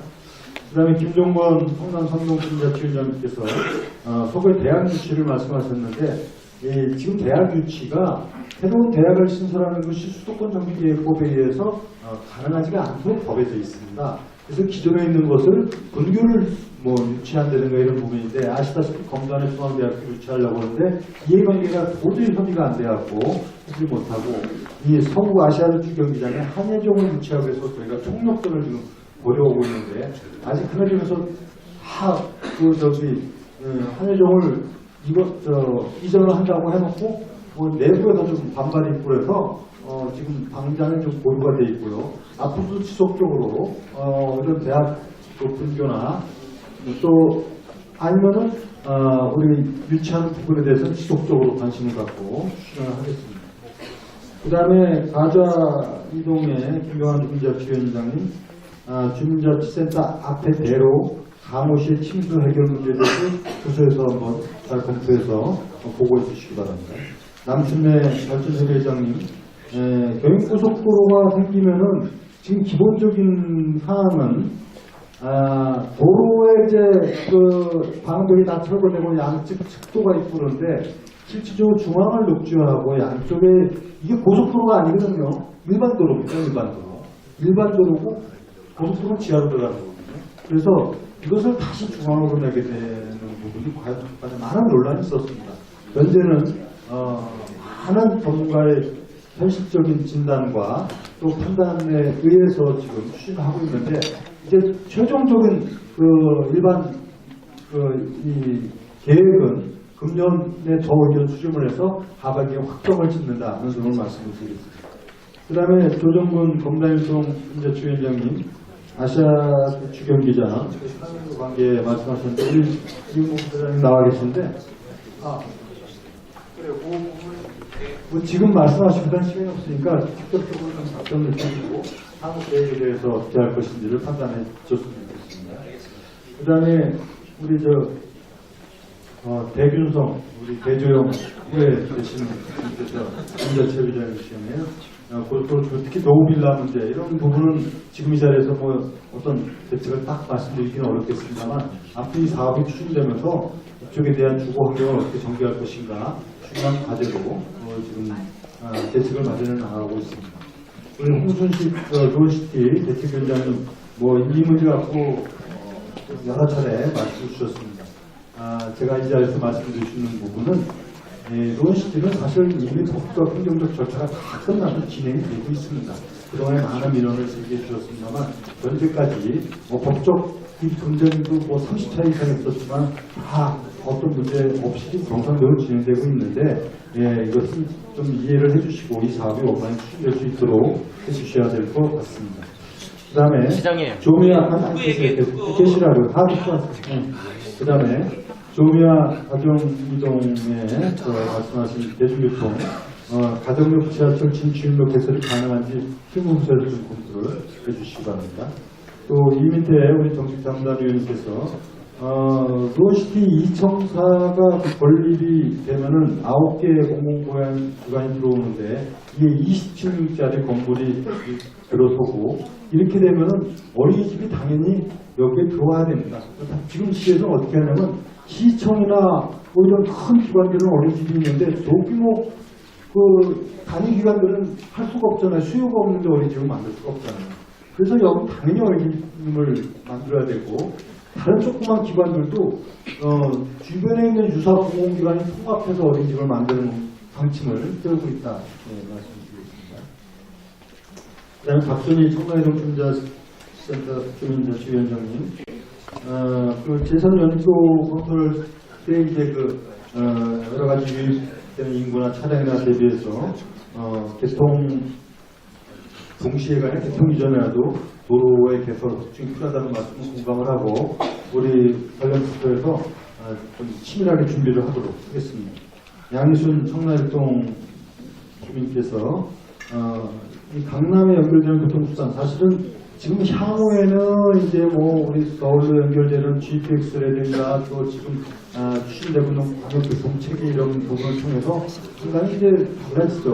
그 다음에 김종건 성남 상동팀자치위원장님께서 소개 대안 유치를 말씀하셨는데 지금 대학 유치가 새로운 대학을 신설하는 것이 수도권 정비계획법에 의해서 가능하지가 않도록 법에 되어 있습니다. 그래서 기존에 있는 것을 분교를 유치한다든가 이런 부분인데, 아시다시피 검단에 중앙대학교 유치하려고 하는데 이해관계가 도저히 협의가 안 돼갖고 하지 못하고, 이 서구 아시아주 경기장에 한예종을 유치하기 위해서 저희가 총력전을 지금 벌여오고 있는데, 아직 그날이면서 한예종을 이전을 한다고 해놓고 내부에서 좀 반발이 불어서 지금 당장에 좀 보류가 돼 있고요. 앞으로도 지속적으로 이런 대학 분교나 또 아니면은 우리 유치하는 부분에 대해서 지속적으로 관심을 갖고 추진을 하겠습니다. 그 다음에 가자 이동의 김경환 주민자치위원장님, 주민자치센터 앞에 대로 강호시의 침수 해결 문제에 대해서 부서에서 한번 잘 검토해서 보고해 주시기 바랍니다. 남춘래 발전소대 회장님, 경인고속도로가 생기면은 지금 기본적인 사항은 도로에 이제 그 방벽이 다 철거되고 양측 측도가 있고 그런데 실질적으로 중앙을 녹지하고 양쪽에, 이게 고속도로가 아니거든요. 일반 도로입니다. 일반 도로고 고속도로는 지하로 들어가는 거거든요. 그래서 이것을 다시 중앙으로 내게 되는 부분이 과연 많은 논란이 있었습니다. 현재는 많은 전문가의 현실적인 진단과 또 판단에 의해서 지금 추진하고 있는데, 이제 최종적인 일반 이 계획은 금년에 저 의견 수렴을 해서 하반기에 확정을 짓는다는 점을 말씀을 드리겠습니다. 그 다음에 조정근 검단일동 인재추위원장님, 아시아 주경기장 관계에 말씀하셨는데, 우리 이용국 부장님 나와 계신데, 그래, 지금 말씀하시기보다는 시간이 없으니까 직접적으로 좀 답변을 드리고 향후 계획에 대해서 어떻게 할 것인지를 판단해 주셨으면 좋겠습니다. 그 다음에 우리 대균성, 우리 대조영 후에 계시는 분께서 인재체비장이시네요. 특히 노후빌라 문제, 이런 부분은 지금 이 자리에서 어떤 대책을 딱 말씀드리기는 어렵겠습니다만, 앞으로 이 사업이 추진되면서 이쪽에 대한 주거 환경을 어떻게 전개할 것인가 중요한 과제로 지금 대책을 마련해 나가고 있습니다. 우리 홍순식 노시티 대책위원장님 이 문제 갖고 여러 차례 말씀을 주셨습니다. 제가 이 자리에서 말씀드리는 부분은 노시티는 사실 이미 법과 행정적 절차가 다 끝나서 진행이 되고 있습니다. 그동안에 많은 민원을 제기해 주셨습니다만, 현재까지 법적 분쟁도 30차 이상 있었지만 다 어떤 문제 없이 정상적으로 진행되고 있는데, 이것은 좀 이해를 해주시고 이 사업이 원만히 추진될 수 있도록 해주셔야 될 것 같습니다. 그 다음에 조미아 계시라고 그 다음에 조미아 가정이동에 말씀하신 대중교통 가정역 지하철 진출로 개설이 가능한지 실무부서에서 좀 검토를 해주시기 바랍니다. 또 이 밑에 우리 정책담당위원님께서 노시티 이청사가 건립이 되면은 9개의 공공구간이 들어오는데, 이게 20층짜리 건물이 들어서고, 이렇게 되면은 어린이집이 당연히 여기에 들어와야 됩니다. 지금 시에서 어떻게 하냐면, 시청이나 이런 큰 기관들은 어린이집이 있는데, 소규모 단위기관들은 할 수가 없잖아요. 수요가 없는데 어린이집을 만들 수가 없잖아요. 그래서 여기 당연히 어린이집을 만들어야 되고, 다른 조그만 기관들도 주변에 있는 유사 공공기관이 통합해서 어린이집을 만드는 방침을 세우고 있다 말씀드리겠습니다. 그 다음에 박순희 청라회동 주민자센터 주민자치위원장님, 재선 연도 검토를 때 이제 여러 가지 유입되는 인구나 차량이나 대비해서 동시에 간에 개통 이전에라도 도로의 개설 확충이 필요하다는 말씀을 공감을 하고, 우리 관련 부서에서 좀 치밀하게 준비를 하도록 하겠습니다. 양희순 청라일동 주민께서 이 강남에 연결되는 교통수단, 사실은 지금 향후에는 이제 우리 서울로 연결되는 GTX라든가 또 지금 추진되고 있는 광역교통 체계 이런 부분을 통해서 상당히 이제 달라지죠.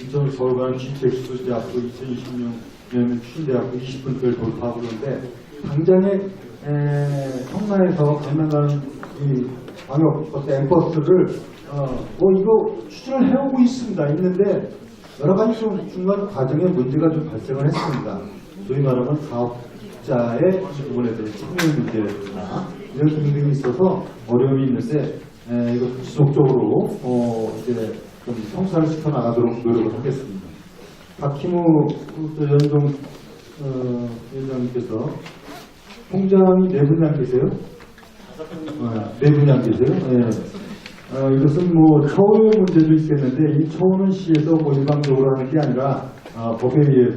인천 서울 간의 GTX도 이제 앞으로 2026년 추진돼갖고 20분대를 돌파하고 그러는데, 당장에 청라에서 강남 가는 이 광역 버스, 엠버스를 뭐 이거 추진을 해오고 있는데 여러 가지 좀 중간 과정에 문제가 좀 발생을 했습니다. 소위 말하면 사업자의 부분에 대한 책임 문제나 이런 등등이 있어서 어려움이 있는데 이거 지속적으로 이제 좀 성사를 시켜 나가도록 노력을 하겠습니다. 박희무 연동 위원장님께서 통장이 네 분이 안 계세요? 네 분이 안 계세요? 네. 이것은 뭐 처우 문제도 있겠는데 이 처우는 시에서 뭐 일방적으로 하는 게 아니라 법에 의해서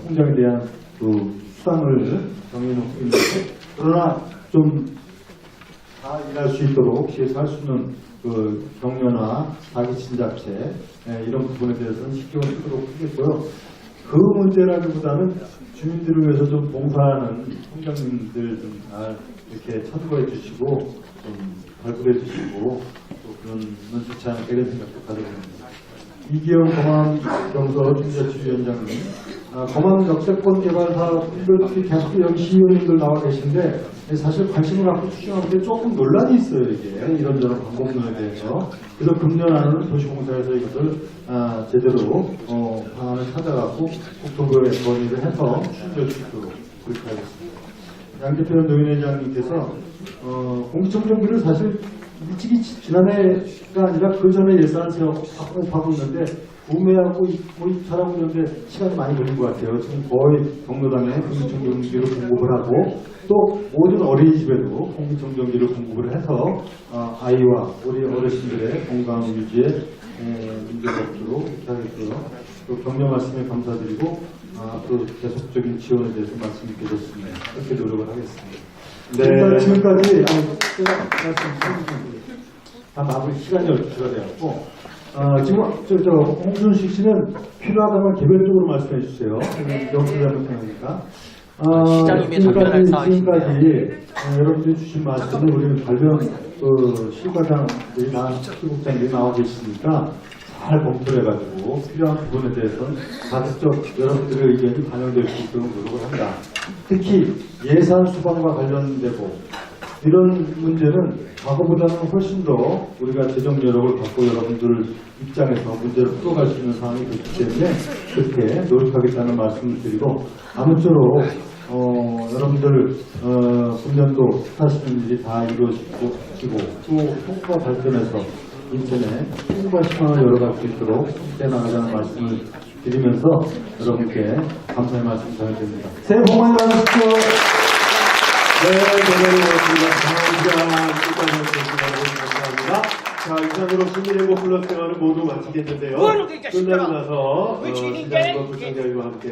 통장에 대한 그 수당을 정해놓고 있는데 그러나 좀 다 일할 수 있도록 시에서 할 수 있는 그 격려나 자기 진작제 이런 부분에 대해서는 신경을 쓰도록 하겠고요. 그 문제라기보다는 주민들을 위해서 좀 봉사하는 통장님들 좀 이렇게 참고해 주시고 좀 발굴해 주시고 또 그런 좋지 않을까 이런 생각도 가져봅니다. 이기영 검암경서 중자치위원장님, 검암 역세권 개발 사업들 계속 여기 시의원님들 나와 계신데 사실 관심을 갖고 추진하는데 조금 논란이 있어요. 이게 이런저런 방법론에 대해서. 그래서 금년 안에는 도시공사에서 이것을 제대로 방안을 찾아가고 국토부에 건의를 해서 추진될 수 있도록 그렇게 하겠습니다. 양재편 노인회장님께서 공기청정기를 사실 일찍이 지난해가 아니라 그 전에 예산 하고 있는데 구매하고 입찰하고 있는데 시간이 많이 걸린 것 같아요. 지금 거의 경로당에 공기청정기를 공급을 하고 또 모든 어린이집에도 공기청정기를 공급을 해서 아이와 우리 어르신들의 건강 유지에 문제가 없도록 이렇게 하겠고요. 또 격려 말씀에 감사드리고 또 계속적인 지원에 대해서 말씀드렸습니다. 그렇게 노력을 하겠습니다. 네. 지금까지 다 마무리 시간이 얼추가 되었고 지금 홍순식 씨는 필요하다면 개별적으로 말씀해 주세요. 영수를 잘못하니까. 지금까지 여러분들이 주신 말씀은 우리 관련 실과장들이 실국장들이 나와 계시니까 잘 검토를 해가지고 필요한 부분에 대해서는 가급적 여러분들의 의견이 반영될 수 있도록 노력을 한다. 특히 예산 수반과 관련되고 이런 문제는 과거보다는 훨씬 더 우리가 재정 여력을 갖고 여러분들 입장에서 문제를 풀어갈 수 있는 상황이 됐기 때문에 그렇게 노력하겠다는 말씀을 드리고 아무쪼록 여러분들 금년도 하시는 일이 다 이루어지고 또 홍보가 발전해서 인천에 홍보와 희망을 열어갈 수 있도록 해나가자는 말씀을 드리면서 여러분께 감사의 말씀 전해드립니다. 새해 복 많이 받으십시오. 네, 대단히 고맙습니다. 감사합니다. 자, 이상으로 시민행보 플러스 대화를 모두 마치겠는데요. 끝나고 나서 시장과 구청장님과 함께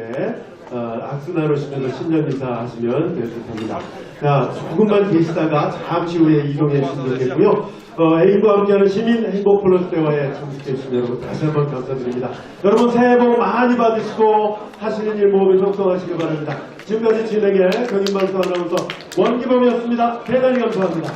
악수 나누시면서 신년 인사 하시면 될 듯합니다. 자, 조금만 계시다가 잠시 후에 이동해 주시면 되겠고요. A과 함께하는 시민 행복 플러스 대화에 참석해주신 여러분 다시 한번 감사드립니다. 여러분 새해 복 많이 받으시고 하시는 일 모두 적성하시길 바랍니다. 지금까지 진행의 경인방송 아나운서 원기범이었습니다. 대단히 감사합니다.